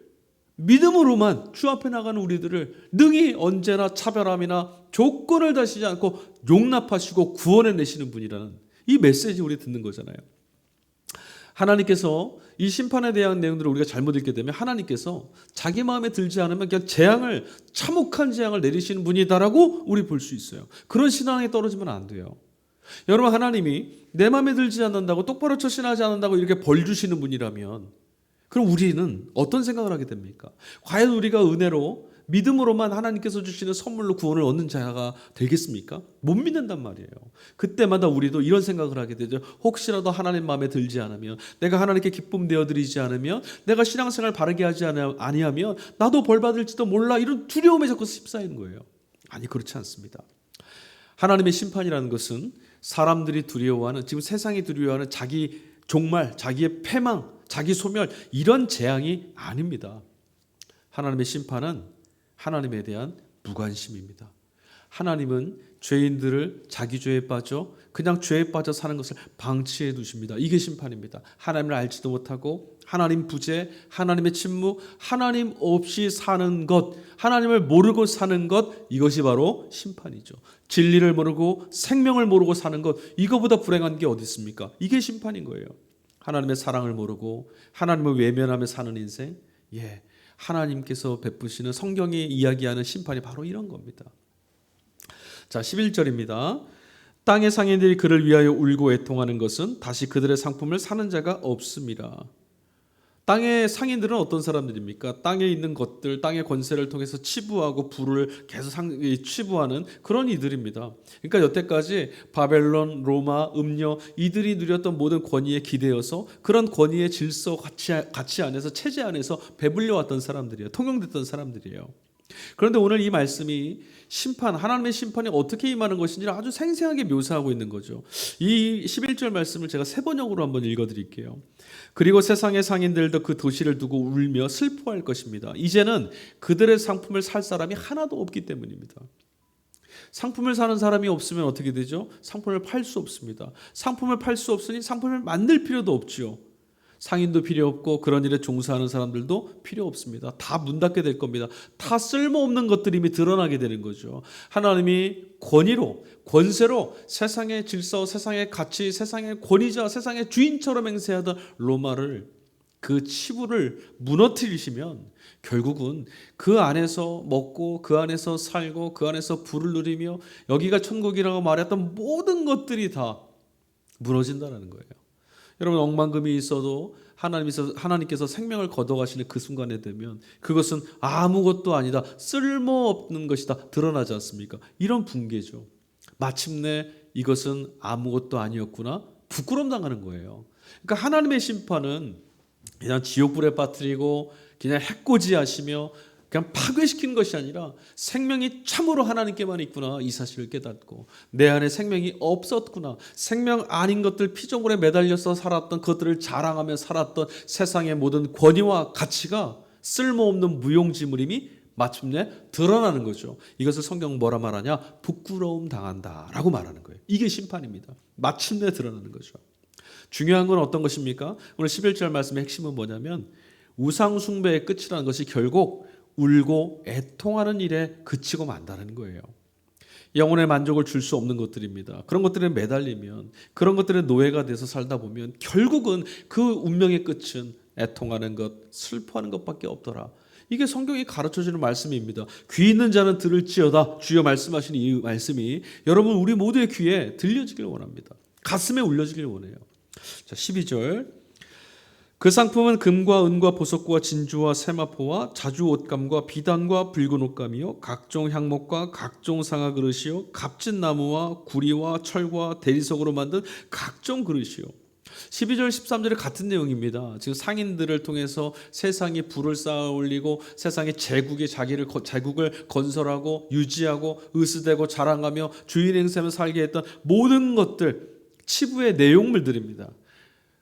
믿음으로만 주 앞에 나가는 우리들을 능히 언제나 차별함이나 조건을 다시지 않고 용납하시고 구원해내시는 분이라는 이 메시지 우리 듣는 거잖아요. 하나님께서 이 심판에 대한 내용들을 우리가 잘못 읽게 되면 하나님께서 자기 마음에 들지 않으면 그냥 참혹한 재앙을 내리시는 분이다라고 우리 볼 수 있어요. 그런 신앙에 떨어지면 안 돼요. 여러분, 하나님이 내 마음에 들지 않는다고, 똑바로 처신하지 않는다고 이렇게 벌 주시는 분이라면 그럼 우리는 어떤 생각을 하게 됩니까? 과연 우리가 은혜로 믿음으로만 하나님께서 주시는 선물로 구원을 얻는 자가 되겠습니까? 못 믿는단 말이에요. 그때마다 우리도 이런 생각을 하게 되죠. 혹시라도 하나님 마음에 들지 않으면, 내가 하나님께 기쁨 되어드리지 않으면, 내가 신앙생활 바르게 하지 아니하면 나도 벌 받을지도 몰라, 이런 두려움에 자꾸 휩싸이는 거예요. 아니, 그렇지 않습니다. 하나님의 심판이라는 것은 사람들이 두려워하는, 지금 세상이 두려워하는 자기 종말, 자기의 패망, 자기 소멸, 이런 재앙이 아닙니다. 하나님의 심판은 하나님에 대한 무관심입니다. 하나님은 죄인들을 자기 죄에 빠져 그냥 죄에 빠져 사는 것을 방치해 두십니다. 이게 심판입니다. 하나님을 알지도 못하고 하나님 부재, 하나님의 침묵, 하나님 없이 사는 것, 하나님을 모르고 사는 것, 이것이 바로 심판이죠. 진리를 모르고 생명을 모르고 사는 것, 이거보다 불행한 게 어디 있습니까? 이게 심판인 거예요. 하나님의 사랑을 모르고 하나님을 외면하며 사는 인생, 하나님께서 베푸시는, 성경이 이야기하는 심판이 바로 이런 겁니다. 자, 11절입니다. 땅의 상인들이 그를 위하여 울고 애통하는 것은 다시 그들의 상품을 사는 자가 없습니다. 땅의 상인들은 어떤 사람들입니까? 땅에 있는 것들, 땅의 권세를 통해서 치부하고 부를 계속 치부하는 그런 이들입니다. 그러니까 여태까지 바벨론, 로마, 음녀, 이들이 누렸던 모든 권위에 기대어서 그런 권위의 질서 가치 안에서, 체제 안에서 배불려 왔던 사람들이에요. 통용됐던 사람들이에요. 그런데 오늘 이 말씀이 심판, 하나님의 심판이 어떻게 임하는 것인지를 아주 생생하게 묘사하고 있는 거죠. 이 11절 말씀을 제가 세 번역으로 한번 읽어드릴게요. 그리고 세상의 상인들도 그 도시를 두고 울며 슬퍼할 것입니다. 이제는 그들의 상품을 살 사람이 하나도 없기 때문입니다. 상품을 사는 사람이 없으면 어떻게 되죠? 상품을 팔 수 없습니다. 상품을 팔 수 없으니 상품을 만들 필요도 없지요. 상인도 필요 없고 그런 일에 종사하는 사람들도 필요 없습니다. 다 문 닫게 될 겁니다. 다 쓸모없는 것들이 이미 드러나게 되는 거죠. 하나님이 권위로, 권세로 세상의 질서, 세상의 가치, 세상의 권위자, 세상의 주인처럼 행세하던 로마를, 그 치부를 무너뜨리시면 결국은 그 안에서 먹고 그 안에서 살고 그 안에서 부를 누리며 여기가 천국이라고 말했던 모든 것들이 다 무너진다는 거예요. 여러분, 억만금이 있어도 하나님께서 생명을 걷어가시는 그 순간에 되면 그것은 아무것도 아니다, 쓸모없는 것이다 드러나지 않습니까? 이런 붕괴죠. 마침내 이것은 아무것도 아니었구나, 부끄럼 당하는 거예요. 그러니까 하나님의 심판은 그냥 지옥불에 빠뜨리고 그냥 해코지하시며 그냥 파괴시키는 것이 아니라 생명이 참으로 하나님께만 있구나, 이 사실을 깨닫고 내 안에 생명이 없었구나, 생명 아닌 것들, 피조물에 매달려서 살았던 것들을 자랑하며 살았던 세상의 모든 권위와 가치가 쓸모없는 무용지물임이 마침내 드러나는 거죠. 이것을 성경 뭐라 말하냐? 부끄러움 당한다라고 말하는 거예요. 이게 심판입니다. 마침내 드러나는 거죠. 중요한 건 어떤 것입니까? 오늘 11절 말씀의 핵심은 뭐냐면 우상 숭배의 끝이라는 것이 결국 울고 애통하는 일에 그치고 만다는 거예요. 영혼의 만족을 줄 수 없는 것들입니다. 그런 것들에 매달리면, 그런 것들의 노예가 돼서 살다 보면 결국은 그 운명의 끝은 애통하는 것, 슬퍼하는 것밖에 없더라. 이게 성경이 가르쳐주는 말씀입니다. 귀 있는 자는 들을지어다. 주여 말씀하시는 이 말씀이 여러분 우리 모두의 귀에 들려지길 원합니다. 가슴에 울려지길 원해요. 자, 12절. 그 상품은 금과 은과 보석과 진주와 세마포와 자주 옷감과 비단과 붉은 옷감이요 각종 향목과 각종 상아 그릇이요 값진 나무와 구리와 철과 대리석으로 만든 각종 그릇이요. 12절 13절에 같은 내용입니다. 지금 상인들을 통해서 세상이 부를 쌓아 올리고 세상의 제국이 제국을 건설하고 유지하고 으스대고 자랑하며 주인 행세하며 살게 했던 모든 것들, 치부의 내용물들입니다.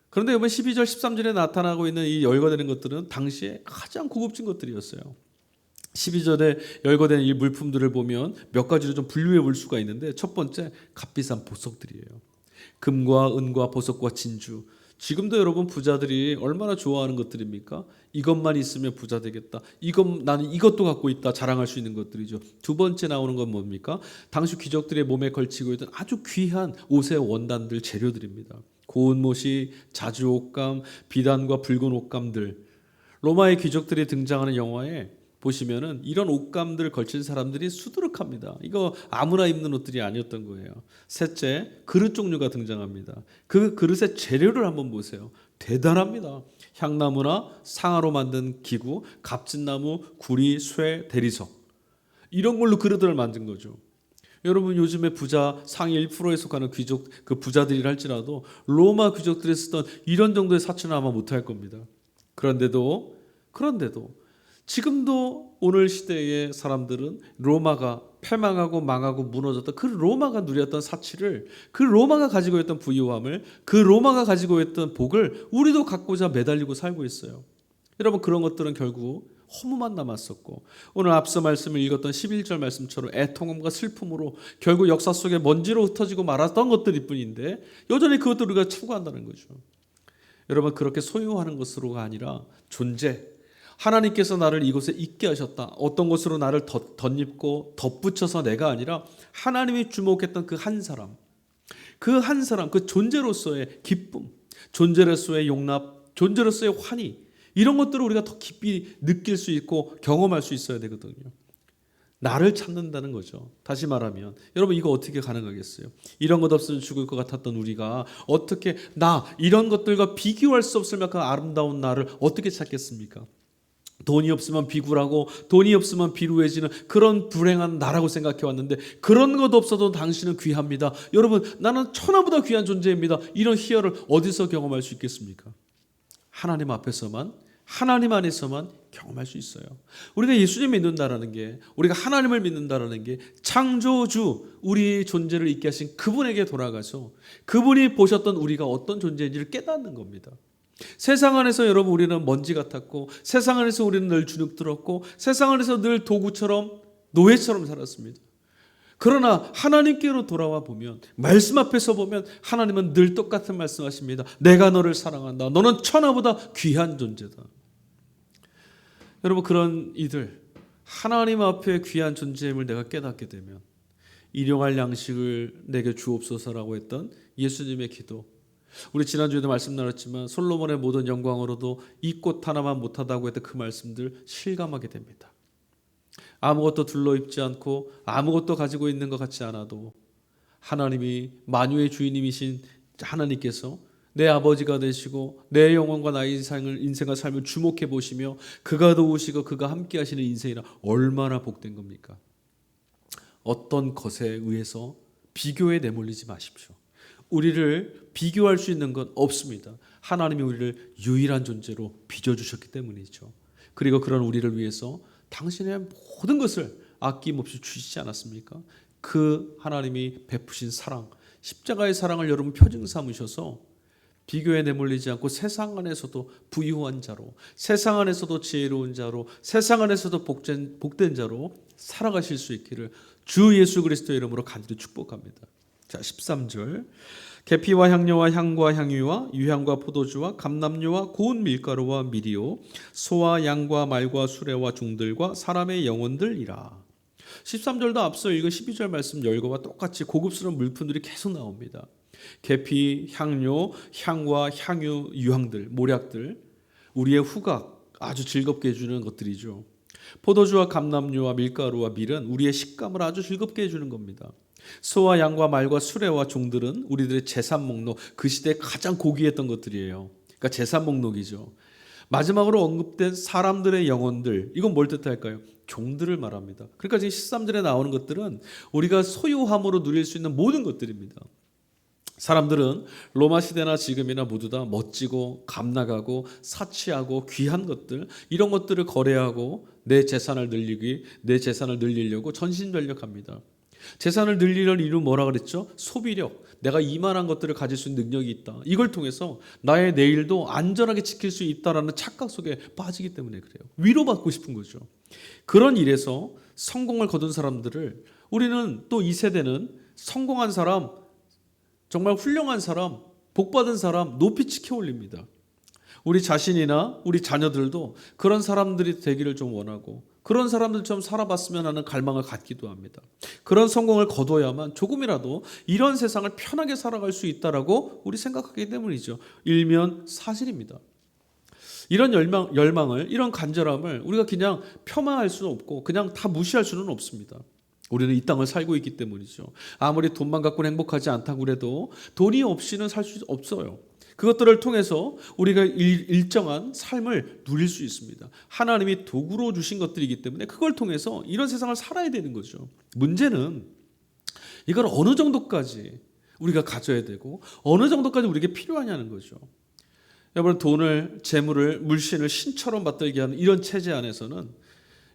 그런데 이번 12절 13절에 나타나고 있는 이 열거되는 것들은 당시에 가장 고급진 것들이었어요. 12절에 열거된 이 물품들을 보면 몇 가지로 좀 분류해 볼 수가 있는데, 첫 번째 값비싼 보석들이에요. 금과 은과 보석과 진주. 지금도 여러분 부자들이 얼마나 좋아하는 것들입니까? 이것만 있으면 부자 되겠다, 나는 이것도 갖고 있다 자랑할 수 있는 것들이죠. 두 번째 나오는 건 뭡니까? 당시 귀족들의 몸에 걸치고 있던 아주 귀한 옷의 원단들, 재료들입니다. 고운 못이, 자주 옷감, 비단과 붉은 옷감들. 로마의 귀족들이 등장하는 영화에 보시면은 이런 옷감들을 걸친 사람들이 수두룩합니다. 이거 아무나 입는 옷들이 아니었던 거예요. 셋째, 그릇 종류가 등장합니다. 그 그릇의 재료를 한번 보세요. 대단합니다. 향나무나 상아로 만든 기구, 값진 나무, 구리, 쇠, 대리석, 이런 걸로 그릇을 만든 거죠. 여러분, 요즘에 부자 상위 1%에 속하는 귀족, 그 부자들이라 할지라도 로마 귀족들이 쓰던 이런 정도의 사치는 아마 못할 겁니다. 그런데도 지금도 오늘 시대의 사람들은 로마가 패망하고 망하고 무너졌던 그 로마가 누렸던 사치를, 그 로마가 가지고 있던 부유함을, 그 로마가 가지고 있던 복을 우리도 갖고자 매달리고 살고 있어요. 여러분, 그런 것들은 결국 허무만 남았었고, 오늘 앞서 말씀을 읽었던 11절 말씀처럼 애통함과 슬픔으로 결국 역사 속에 먼지로 흩어지고 말았던 것들일 뿐인데 여전히 그것들을 우리가 추구한다는 거죠. 여러분, 그렇게 소유하는 것으로가 아니라 존재, 하나님께서 나를 이곳에 있게 하셨다, 어떤 것으로 나를 덧입고 덧붙여서 내가 아니라 하나님이 주목했던 그 한 사람, 그 존재로서의 기쁨, 존재로서의 용납, 존재로서의 환희, 이런 것들을 우리가 더 깊이 느낄 수 있고 경험할 수 있어야 되거든요. 나를 찾는다는 거죠. 다시 말하면 여러분, 이거 어떻게 가능하겠어요? 이런 것 없으면 죽을 것 같았던 우리가 어떻게 이런 것들과 비교할 수 없을 만큼 아름다운 나를 어떻게 찾겠습니까? 돈이 없으면 비굴하고 돈이 없으면 비루해지는 그런 불행한 나라고 생각해 왔는데, 그런 것 없어도 당신은 귀합니다. 여러분, 나는 천하보다 귀한 존재입니다. 이런 희열을 어디서 경험할 수 있겠습니까? 하나님 앞에서만, 하나님 안에서만 경험할 수 있어요. 우리가 예수님 믿는다라는 게, 우리가 하나님을 믿는다라는 게 창조주, 우리의 존재를 있게 하신 그분에게 돌아가서 그분이 보셨던 우리가 어떤 존재인지를 깨닫는 겁니다. 세상 안에서 여러분, 우리는 먼지 같았고, 세상 안에서 우리는 늘 주눅들었고, 세상 안에서 늘 도구처럼, 노예처럼 살았습니다. 그러나 하나님께로 돌아와 보면, 말씀 앞에서 보면 하나님은 늘 똑같은 말씀하십니다. 내가 너를 사랑한다. 너는 천하보다 귀한 존재다. 여러분, 그런 이들, 하나님 앞에 귀한 존재임을 내가 깨닫게 되면 일용할 양식을 내게 주옵소서라고 했던 예수님의 기도, 우리 지난주에도 말씀 나눴지만 솔로몬의 모든 영광으로도 이 꽃 하나만 못하다고 했던 그 말씀들 실감하게 됩니다. 아무것도 둘러입지 않고 아무것도 가지고 있는 것 같지 않아도 하나님이, 만유의 주인님이신 하나님께서 내 아버지가 되시고 내 영혼과 나의 인생과 삶을 주목해 보시며 그가 도우시고 그가 함께 하시는 인생이라 얼마나 복된 겁니까? 어떤 것에 의해서 비교에 내몰리지 마십시오. 우리를 비교할 수 있는 건 없습니다. 하나님이 우리를 유일한 존재로 빚어주셨기 때문이죠. 그리고 그런 우리를 위해서 당신의 모든 것을 아낌없이 주시지 않았습니까? 그 하나님이 베푸신 사랑, 십자가의 사랑을 여러분 표징 삼으셔서 비교에 내몰리지 않고 세상 안에서도 부유한 자로, 세상 안에서도 지혜로운 자로, 세상 안에서도 복된 자로 살아가실 수 있기를 주 예수 그리스도의 이름으로 간절히 축복합니다. 자, 13절. 계피와 향료와 향과 향유와 유향과 포도주와 감람류와 고운 밀가루와 미리오, 소와 양과 말과 수레와 종들과 사람의 영혼들이라. 13절도 앞서 읽은 12절 말씀 열거와 똑같이 고급스러운 물품들이 계속 나옵니다. 계피, 향료, 향과 향유, 유향들, 모략들, 우리의 후각 아주 즐겁게 해주는 것들이죠. 포도주와 감람류와 밀가루와 밀은 우리의 식감을 아주 즐겁게 해주는 겁니다. 소와 양과 말과 수레와 종들은 우리들의 재산 목록, 그 시대에 가장 고귀했던 것들이에요. 그러니까 재산 목록이죠. 마지막으로 언급된 사람들의 영혼들, 이건 뭘 뜻할까요? 종들을 말합니다. 그러니까 지금 13절에 나오는 것들은 우리가 소유함으로 누릴 수 있는 모든 것들입니다. 사람들은 로마 시대나 지금이나 모두 다 멋지고 값나가고 사치하고 귀한 것들, 이런 것들을 거래하고 내 재산을 늘리려고 전신전력합니다. 재산을 늘리려는 이유는 뭐라 그랬죠? 소비력. 내가 이만한 것들을 가질 수 있는 능력이 있다. 이걸 통해서 나의 내일도 안전하게 지킬 수 있다라는 착각 속에 빠지기 때문에 그래요. 위로받고 싶은 거죠. 그런 일에서 성공을 거둔 사람들을, 우리는 또 이 세대는 성공한 사람, 정말 훌륭한 사람, 복받은 사람 높이 치켜 올립니다. 우리 자신이나 우리 자녀들도 그런 사람들이 되기를 좀 원하고, 그런 사람들처럼 살아봤으면 하는 갈망을 갖기도 합니다. 그런 성공을 거둬야만 조금이라도 이런 세상을 편하게 살아갈 수 있다라고 우리 생각하기 때문이죠. 일면 사실입니다. 이런 열망을, 이런 간절함을 우리가 그냥 폄하할 수는 없고 그냥 다 무시할 수는 없습니다. 우리는 이 땅을 살고 있기 때문이죠. 아무리 돈만 갖고는 행복하지 않다고 그래도 돈이 없이는 살 수 없어요. 그것들을 통해서 우리가 일정한 삶을 누릴 수 있습니다. 하나님이 도구로 주신 것들이기 때문에 그걸 통해서 이런 세상을 살아야 되는 거죠. 문제는 이걸 어느 정도까지 우리가 가져야 되고 어느 정도까지 우리에게 필요하냐는 거죠. 여러분, 돈을, 재물을, 물신을 신처럼 받들게 하는 이런 체제 안에서는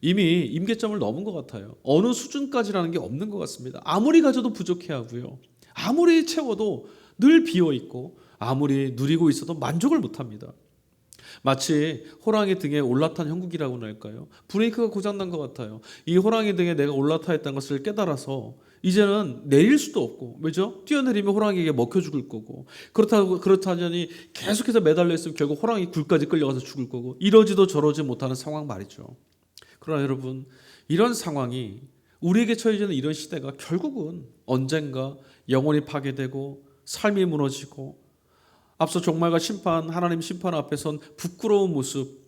이미 임계점을 넘은 것 같아요. 어느 수준까지라는 게 없는 것 같습니다. 아무리 가져도 부족해하고요. 아무리 채워도 늘 비어있고 아무리 누리고 있어도 만족을 못합니다. 마치 호랑이 등에 올라탄 형국이라고나 할까요? 브레이크가 고장난 것 같아요. 이 호랑이 등에 내가 올라타 있다는 것을 깨달아서 이제는 내릴 수도 없고, 왜죠? 뛰어내리면 호랑이에게 먹혀 죽을 거고, 그렇다니 계속해서 매달려 있으면 결국 호랑이 굴까지 끌려가서 죽을 거고, 이러지도 저러지 못하는 상황 말이죠. 그러나 여러분, 이런 상황이 우리에게 처해지는 이런 시대가 결국은 언젠가 영혼이 파괴되고 삶이 무너지고 앞서 종말과 심판, 하나님 심판 앞에 선 부끄러운 모습,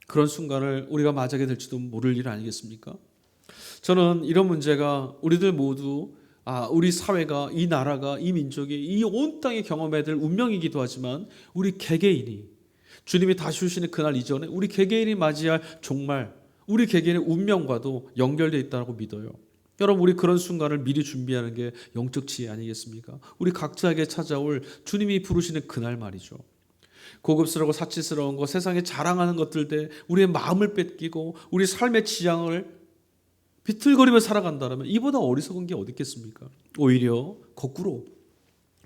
그런 순간을 우리가 맞이하게 될지도 모를 일 아니겠습니까? 저는 이런 문제가 우리들 모두 우리 사회가, 이 나라가, 이 민족이, 이 온 땅에 경험해야 될 운명이기도 하지만 우리 개개인이 주님이 다시 오시는 그날 이전에 우리 개개인이 맞이할 종말, 우리 개개인의 운명과도 연결되어 있다고 믿어요. 여러분, 우리 그런 순간을 미리 준비하는 게 영적 지혜 아니겠습니까? 우리 각자에게 찾아올 주님이 부르시는 그날 말이죠. 고급스러워 사치스러운 것, 세상에 자랑하는 것들 때 우리의 마음을 뺏기고 우리 삶의 지향을 비틀거리며 살아간다면 이보다 어리석은 게 어디 있겠습니까? 오히려 거꾸로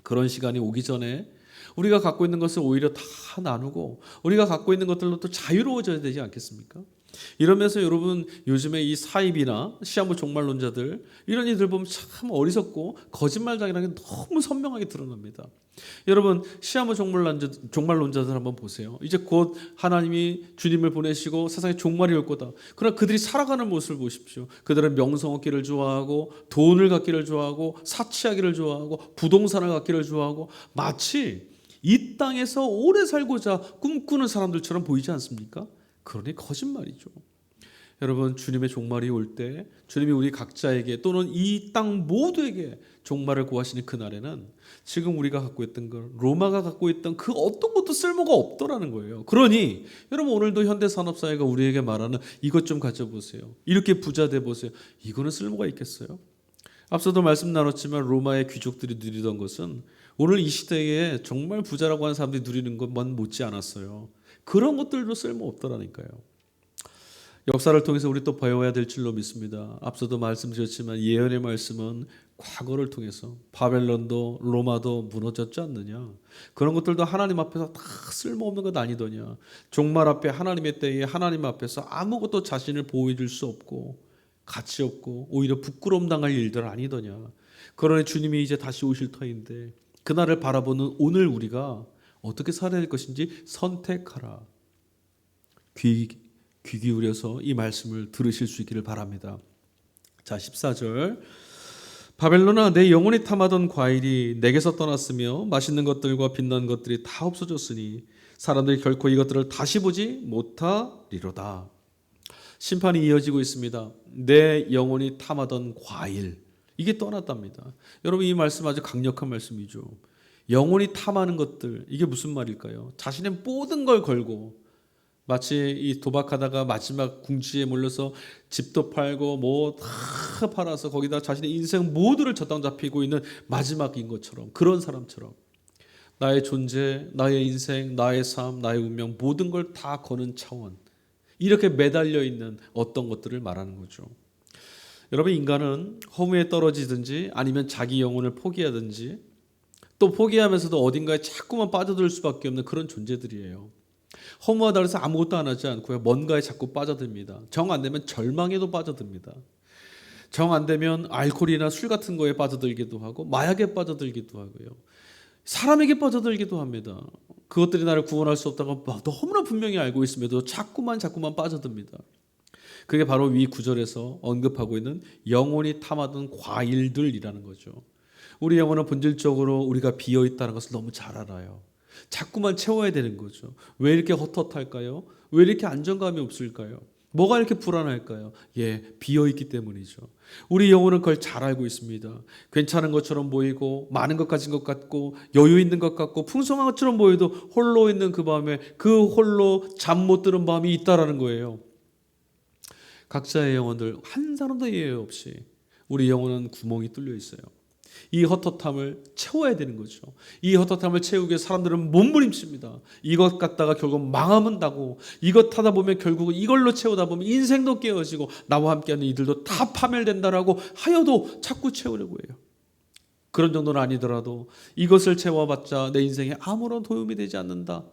그런 시간이 오기 전에 우리가 갖고 있는 것을 오히려 다 나누고 우리가 갖고 있는 것들로 또 자유로워져야 되지 않겠습니까? 이러면서 여러분, 요즘에 이 사입이나 시한부 종말론자들, 이런 이들 보면 참 어리석고 거짓말장이라는 게 너무 선명하게 드러납니다. 여러분, 시한부 종말론자들 한번 보세요. 이제 곧 하나님이 주님을 보내시고 세상에 종말이 올 거다. 그러나 그들이 살아가는 모습을 보십시오. 그들은 명성 얻기를 좋아하고 돈을 갖기를 좋아하고 사치하기를 좋아하고 부동산을 갖기를 좋아하고 마치 이 땅에서 오래 살고자 꿈꾸는 사람들처럼 보이지 않습니까? 그러니 거짓말이죠. 여러분, 주님의 종말이 올 때 주님이 우리 각자에게 또는 이 땅 모두에게 종말을 구하시는 그날에는 지금 우리가 갖고 있던 걸, 로마가 갖고 있던 그 어떤 것도 쓸모가 없더라는 거예요. 그러니 여러분, 오늘도 현대산업사회가 우리에게 말하는 이것 좀 가져보세요, 이렇게 부자 돼보세요, 이거는 쓸모가 있겠어요? 앞서도 말씀 나눴지만 로마의 귀족들이 누리던 것은 오늘 이 시대에 정말 부자라고 하는 사람들이 누리는 것만 못지 않았어요. 그런 것들도 쓸모없더라니까요. 역사를 통해서 우리 또 배워야 될 줄로 믿습니다. 앞서도 말씀드렸지만 예언의 말씀은 과거를 통해서 바벨론도 로마도 무너졌지 않느냐, 그런 것들도 하나님 앞에서 다 쓸모없는 것 아니더냐, 종말 앞에 하나님의 때에 하나님 앞에서 아무것도 자신을 보여줄 수 없고 가치 없고 오히려 부끄러움 당할 일들 아니더냐. 그러니 주님이 이제 다시 오실 터인데 그날을 바라보는 오늘 우리가 어떻게 살아야 할 것인지 선택하라. 귀 기울여서 이 말씀을 들으실 수 있기를 바랍니다. 자, 14절. 바벨론아, 내 영혼이 탐하던 과일이 내게서 떠났으며 맛있는 것들과 빛난 것들이 다 없어졌으니 사람들이 결코 이것들을 다시 보지 못하리로다. 심판이 이어지고 있습니다. 내 영혼이 탐하던 과일, 이게 떠났답니다. 여러분, 이 말씀 아주 강력한 말씀이죠. 영혼이 탐하는 것들, 이게 무슨 말일까요? 자신의 모든 걸 걸고 마치 이 도박하다가 마지막 궁지에 몰려서 집도 팔고 뭐 다 팔아서 거기다 자신의 인생 모두를 저당 잡히고 있는 마지막인 것처럼, 그런 사람처럼 나의 존재, 나의 인생, 나의 삶, 나의 운명 모든 걸 다 거는 차원, 이렇게 매달려 있는 어떤 것들을 말하는 거죠. 여러분, 인간은 허무에 떨어지든지 아니면 자기 영혼을 포기하든지 또 포기하면서도 어딘가에 자꾸만 빠져들 수밖에 없는 그런 존재들이에요. 허무하다 해서 아무것도 안 하지 않고요, 뭔가에 자꾸 빠져듭니다. 정 안 되면 절망에도 빠져듭니다. 정 안 되면 알코올이나 술 같은 거에 빠져들기도 하고 마약에 빠져들기도 하고요, 사람에게 빠져들기도 합니다. 그것들이 나를 구원할 수 없다고 너무나 분명히 알고 있음에도 자꾸만 빠져듭니다. 그게 바로 위 구절에서 언급하고 있는 영혼이 탐하던 과일들이라는 거죠. 우리 영혼은 본질적으로 우리가 비어있다는 것을 너무 잘 알아요. 자꾸만 채워야 되는 거죠. 왜 이렇게 헛헛할까요? 왜 이렇게 안정감이 없을까요? 뭐가 이렇게 불안할까요? 비어있기 때문이죠. 우리 영혼은 그걸 잘 알고 있습니다. 괜찮은 것처럼 보이고 많은 것 가진 것 같고 여유 있는 것 같고 풍성한 것처럼 보여도 홀로 있는 그 밤에 그 홀로 잠 못 드는 밤이 있다라는 거예요. 각자의 영혼들 한 사람도 예외 없이 우리 영혼은 구멍이 뚫려 있어요. 이 헛헛함을 채워야 되는 거죠. 이 헛헛함을 채우기 위해 사람들은 몸부림칩니다. 이것 갖다가 결국 망하면 나고, 이것 하다 보면 결국 이걸로 채우다 보면 인생도 깨어지고 나와 함께하는 이들도 다 파멸된다라고 하여도 자꾸 채우려고 해요. 그런 정도는 아니더라도 이것을 채워봤자 내 인생에 아무런 도움이 되지 않는다,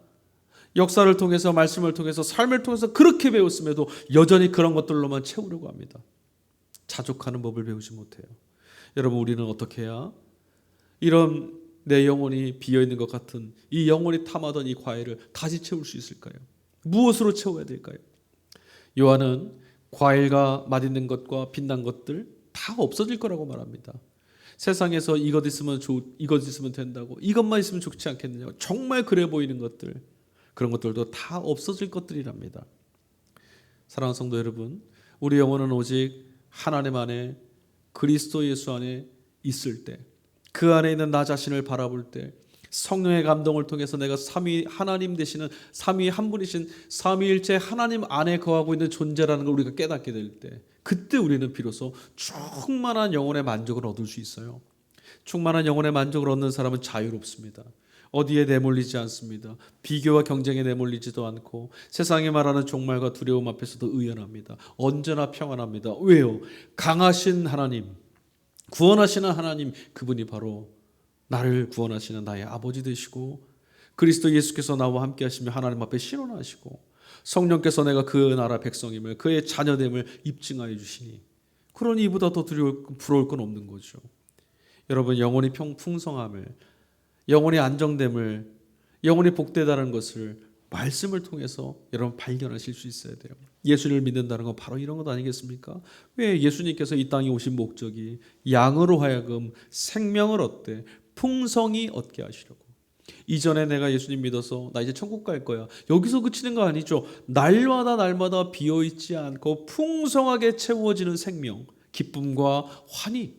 역사를 통해서 말씀을 통해서 삶을 통해서 그렇게 배웠음에도 여전히 그런 것들로만 채우려고 합니다. 자족하는 법을 배우지 못해요. 여러분, 우리는 어떻게 해야 이런 내 영혼이 비어있는 것 같은 이 영혼이 탐하던 이 과일을 다시 채울 수 있을까요? 무엇으로 채워야 될까요? 요한은 과일과 맛있는 것과 빛난 것들 다 없어질 거라고 말합니다. 세상에서 이것 있으면 이것 있으면 된다고, 이것만 있으면 좋지 않겠느냐고, 정말 그래 보이는 것들, 그런 것들도 다 없어질 것들이랍니다. 사랑하는 성도 여러분, 우리 영혼은 오직 하나님 안에, 그리스도 예수 안에 있을 때, 그 안에 있는 나 자신을 바라볼 때, 성령의 감동을 통해서 내가 하나님 되시는 삼위 한 분이신 삼위일체 하나님 안에 거하고 있는 존재라는 걸 우리가 깨닫게 될 때, 그때 우리는 비로소 충만한 영혼의 만족을 얻을 수 있어요. 충만한 영혼의 만족을 얻는 사람은 자유롭습니다. 어디에 내몰리지 않습니다. 비교와 경쟁에 내몰리지도 않고 세상이 말하는 종말과 두려움 앞에서도 의연합니다. 언제나 평안합니다. 왜요? 강하신 하나님, 구원하시는 하나님, 그분이 바로 나를 구원하시는 나의 아버지 되시고, 그리스도 예수께서 나와 함께 하시며 하나님 앞에 신원하시고, 성령께서 내가 그 나라 백성임을, 그의 자녀됨을 입증하여 주시니, 그러니 이보다 더 부러울 건 없는 거죠. 여러분, 영혼이 풍성함을, 영혼이 안정됨을, 영혼이 복되다는 것을 말씀을 통해서 여러분 발견하실 수 있어야 돼요. 예수를 믿는다는 건 바로 이런 것 아니겠습니까? 왜 예수님께서 이 땅에 오신 목적이 양으로 하여금 생명을 얻되 풍성히 얻게 하시려고. 이전에 내가 예수님 믿어서 나 이제 천국 갈 거야, 여기서 그치는 거 아니죠. 날마다 비어있지 않고 풍성하게 채워지는 생명, 기쁨과 환희,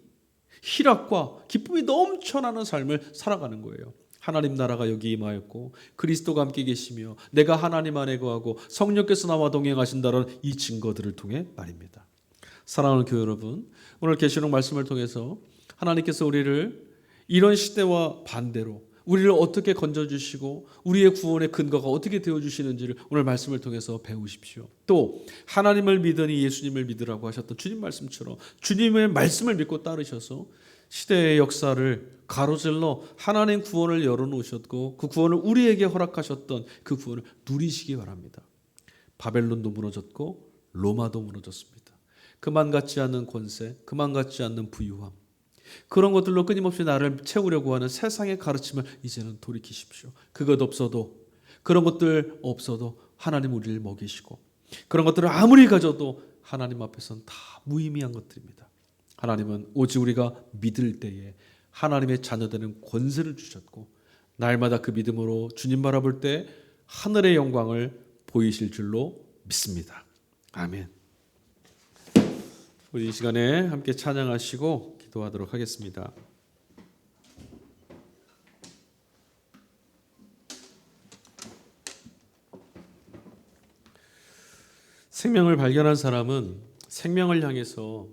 희락과 기쁨이 넘쳐나는 삶을 살아가는 거예요. 하나님 나라가 여기 임하였고 그리스도가 함께 계시며 내가 하나님 안에 거하고 성령께서 나와 동행하신다는 이 증거들을 통해 말입니다. 사랑하는 교회 여러분, 오늘 계시록 말씀을 통해서 하나님께서 우리를 이런 시대와 반대로 우리를 어떻게 건져주시고 우리의 구원의 근거가 어떻게 되어주시는지를 오늘 말씀을 통해서 배우십시오. 또 하나님을 믿으니 예수님을 믿으라고 하셨던 주님 말씀처럼 주님의 말씀을 믿고 따르셔서 시대의 역사를 가로질러 하나님 구원을 열어놓으셨고 그 구원을 우리에게 허락하셨던 그 구원을 누리시기 바랍니다. 바벨론도 무너졌고 로마도 무너졌습니다. 그만 같지 않는 권세, 그만 같지 않는 부유함, 그런 것들로 끊임없이 나를 채우려고 하는 세상의 가르침을 이제는 돌이키십시오. 그것 없어도, 그런 것들 없어도 하나님 우리를 먹이시고, 그런 것들을 아무리 가져도 하나님 앞에서는 다 무의미한 것들입니다. 하나님은 오직 우리가 믿을 때에 하나님의 자녀되는 권세를 주셨고, 날마다 그 믿음으로 주님 바라볼 때 하늘의 영광을 보이실 줄로 믿습니다. 아멘. 우리 이 시간에 함께 찬양하시고 기도하도록 하겠습니다. 생명을 발견한 사람은 생명을 향해서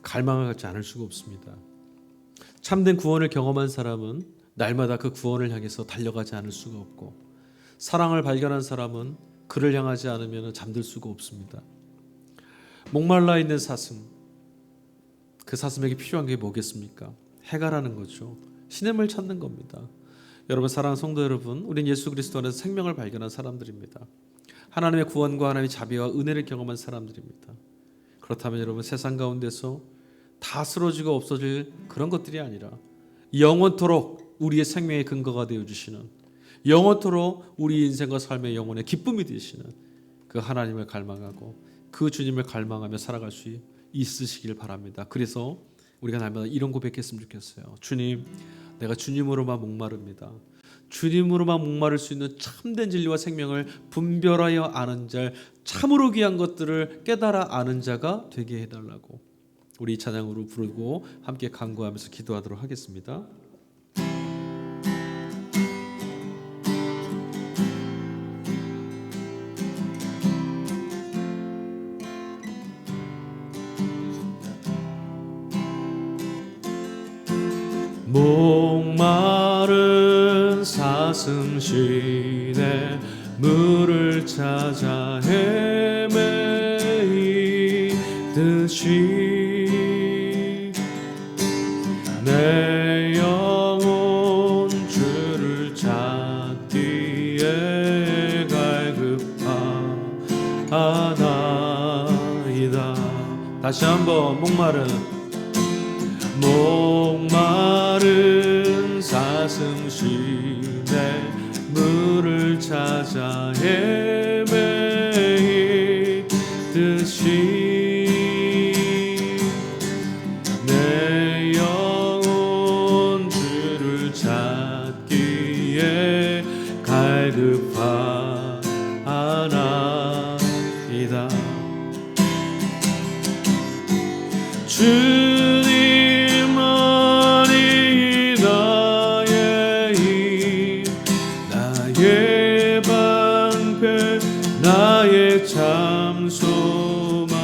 갈망하지 않을 수가 없습니다. 참된 구원을 경험한 사람은 날마다 그 구원을 향해서 달려가지 않을 수가 없고, 사랑을 발견한 사람은 그를 향하지 않으면 잠들 수가 없습니다. 목말라 있는 사슴, 그 사슴에게 필요한 게 뭐겠습니까? 해가라는 거죠. 시냇물 찾는 겁니다. 여러분, 사랑하는 성도 여러분, 우린 예수 그리스도 안에서 생명을 발견한 사람들입니다. 하나님의 구원과 하나님의 자비와 은혜를 경험한 사람들입니다. 그렇다면 여러분, 세상 가운데서 다 쓰러지고 없어질 그런 것들이 아니라 영원토록 우리의 생명의 근거가 되어주시는, 영원토록 우리 인생과 삶의 영혼의 기쁨이 되시는 그 하나님을 갈망하고 그 주님을 갈망하며 살아갈 수 있으시길 바랍니다. 그래서 우리가 날마다 이런 고백했으면 좋겠어요. 주님, 내가 주님으로만 목마릅니다. 주님으로만 목마를 수 있는 참된 진리와 생명을 분별하여 아는 자, 참으로 귀한 것들을 깨달아 아는 자가 되게 해달라고 우리 찬양으로 부르고 함께 간구하면서 기도하도록 하겠습니다. 목마른 사슴 시내 물을 찾아 헤매이듯이 내 영혼 주를 찾기에 다시 한번 목마른 사슴 시내 물을 찾아 헤매이듯이 내 영혼 주를 찾기에 갈급하나이다. 주님만이 나의 힘, 나의 방패, 나의 참소망,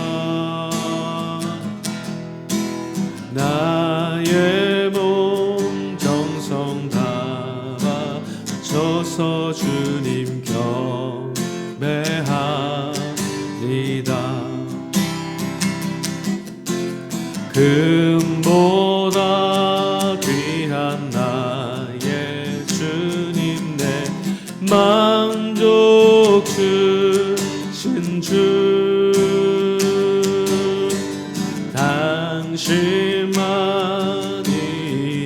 나의 몸 정성 다바 쳐서 주님 경배합니다. 금보다 귀한 나의 주님, 내 만족 주신 주, 당신만이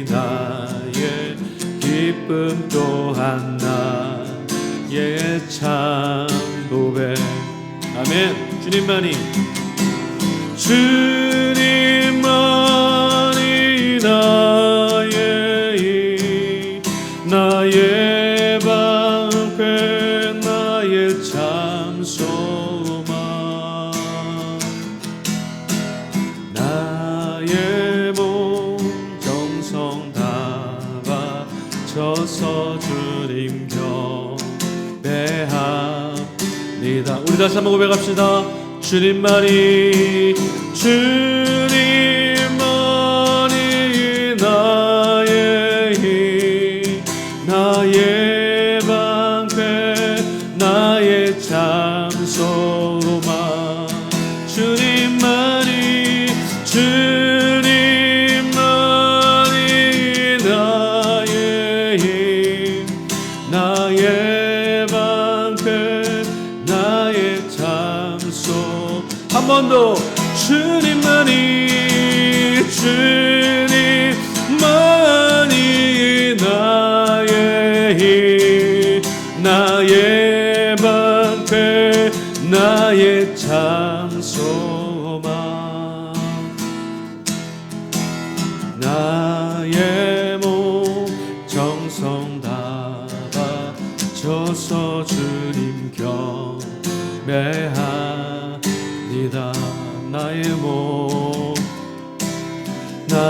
나의 기쁨 또한 나의 참 보배. 아멘. 주님만이 나의 힘, 나의 방패, 나의 참 소망, 나의 몸 정성 다 바쳐서 주님 경배합니다. 우리 다시 한번 고백합시다. 주님만이 나의 힘, 나의 방패, 나의 참 소망, 주님만이 나의 힘, 나의 방패, 나의 참 소망. 한 번 더. 주님만이 나의 힘, 나의 방패, 나의 참 소망, 나의 몸 정성 다 바쳐서 주님 경배합니다.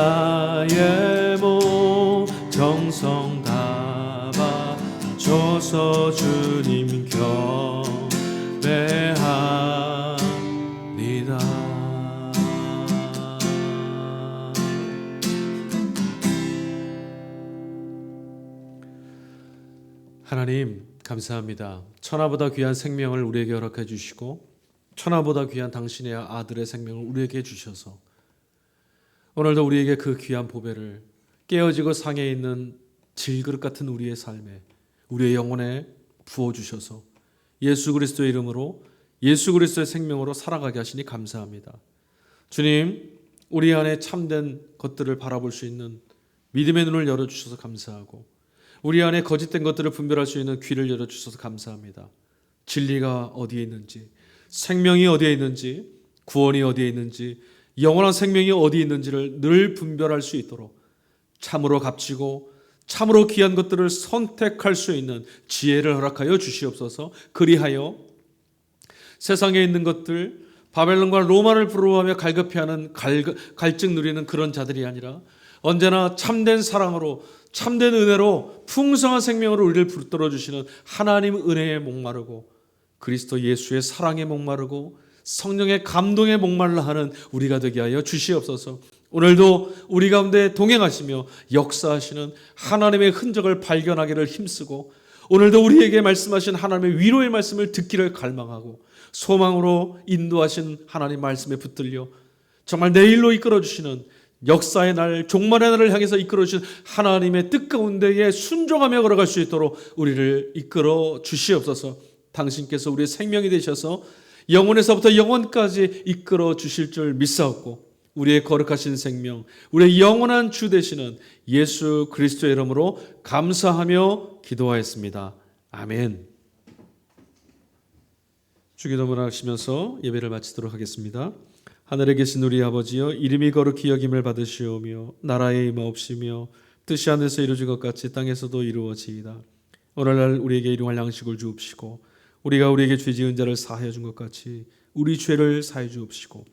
나의 몸 정성 다 바쳐서 주님 경배합니다. 하나님 감사합니다. 천하보다 귀한 생명을 우리에게 허락해 주시고 천하보다 귀한 당신의 아들의 생명을 우리에게 주셔서 오늘도 우리에게 그 귀한 보배를 깨어지고 상해 있는 질그릇 같은 우리의 삶에, 우리의 영혼에 부어주셔서 예수 그리스도의 이름으로, 예수 그리스도의 생명으로 살아가게 하시니 감사합니다. 주님, 우리 안에 참된 것들을 바라볼 수 있는 믿음의 눈을 열어주셔서 감사하고, 우리 안에 거짓된 것들을 분별할 수 있는 귀를 열어주셔서 감사합니다. 진리가 어디에 있는지, 생명이 어디에 있는지, 구원이 어디에 있는지, 영원한 생명이 어디에 있는지를 늘 분별할 수 있도록 참으로 값지고 참으로 귀한 것들을 선택할 수 있는 지혜를 허락하여 주시옵소서. 그리하여 세상에 있는 것들, 바벨론과 로마를 부러워하며 갈급해하는 갈증 누리는 그런 자들이 아니라 언제나 참된 사랑으로, 참된 은혜로, 풍성한 생명으로 우리를 붙들어 주시는 하나님 은혜에 목마르고 그리스도 예수의 사랑에 목마르고 성령의 감동에 목말라 하는 우리가 되게 하여 주시옵소서. 오늘도 우리 가운데 동행하시며 역사하시는 하나님의 흔적을 발견하기를 힘쓰고, 오늘도 우리에게 말씀하신 하나님의 위로의 말씀을 듣기를 갈망하고 소망으로 인도하신 하나님 말씀에 붙들려 정말 내일로 이끌어주시는 역사의 날, 종말의 날을 향해서 이끌어주신 하나님의 뜻 가운데에 순종하며 걸어갈 수 있도록 우리를 이끌어 주시옵소서. 당신께서 우리의 생명이 되셔서 영원에서부터 영원까지 이끌어 주실 줄 믿사옵고 우리의 거룩하신 생명, 우리의 영원한 주 되시는 예수 그리스도의 이름으로 감사하며 기도하였습니다. 아멘. 주기도문을 하시면서 예배를 마치도록 하겠습니다. 하늘에 계신 우리 아버지여, 이름이 거룩히 여김을 받으시오며 나라의 임하옵시며 뜻이 하늘에서 이루어진 것 같이 땅에서도 이루어지이다. 오늘날 우리에게 일용할 양식을 주옵시고 우리가 우리에게 죄 지은 자를 사하여 준 것 같이 우리 죄를 사해 주옵시고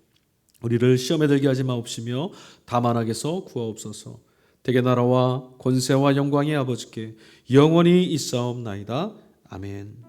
우리를 시험에 들게 하지 마옵시며 다만 악에서 구하옵소서. 대개 나라와 권세와 영광의 아버지께 영원히 있사옵나이다. 아멘.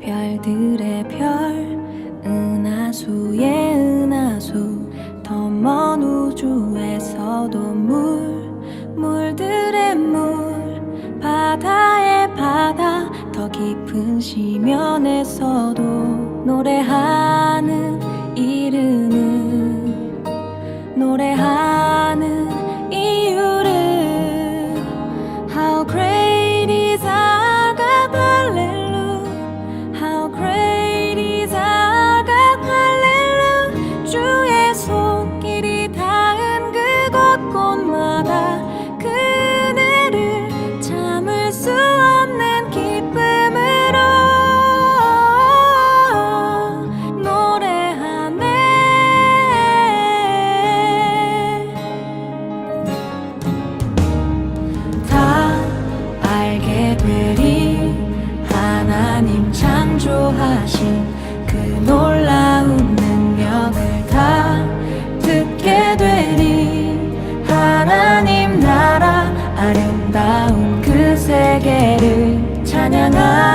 별들의 별, 은하수의 은하수, 더 먼 우주에서도 물들의 물, 바다의 바다, 더 깊은 심연에서도 노래하는 이름을, 노래하는 이유를. How great is our God, hallelujah. How great is our God, hallelujah. 주의 손길이 닿은 그곳 곳마다 그대를 참을 수 없는 기쁨으로 노래하네. 다 알게 되리 하나님 창조하신 그 놀라운 능력을 다 듣게 되리. 하나님 나라 아름다운 그 세계를 찬양하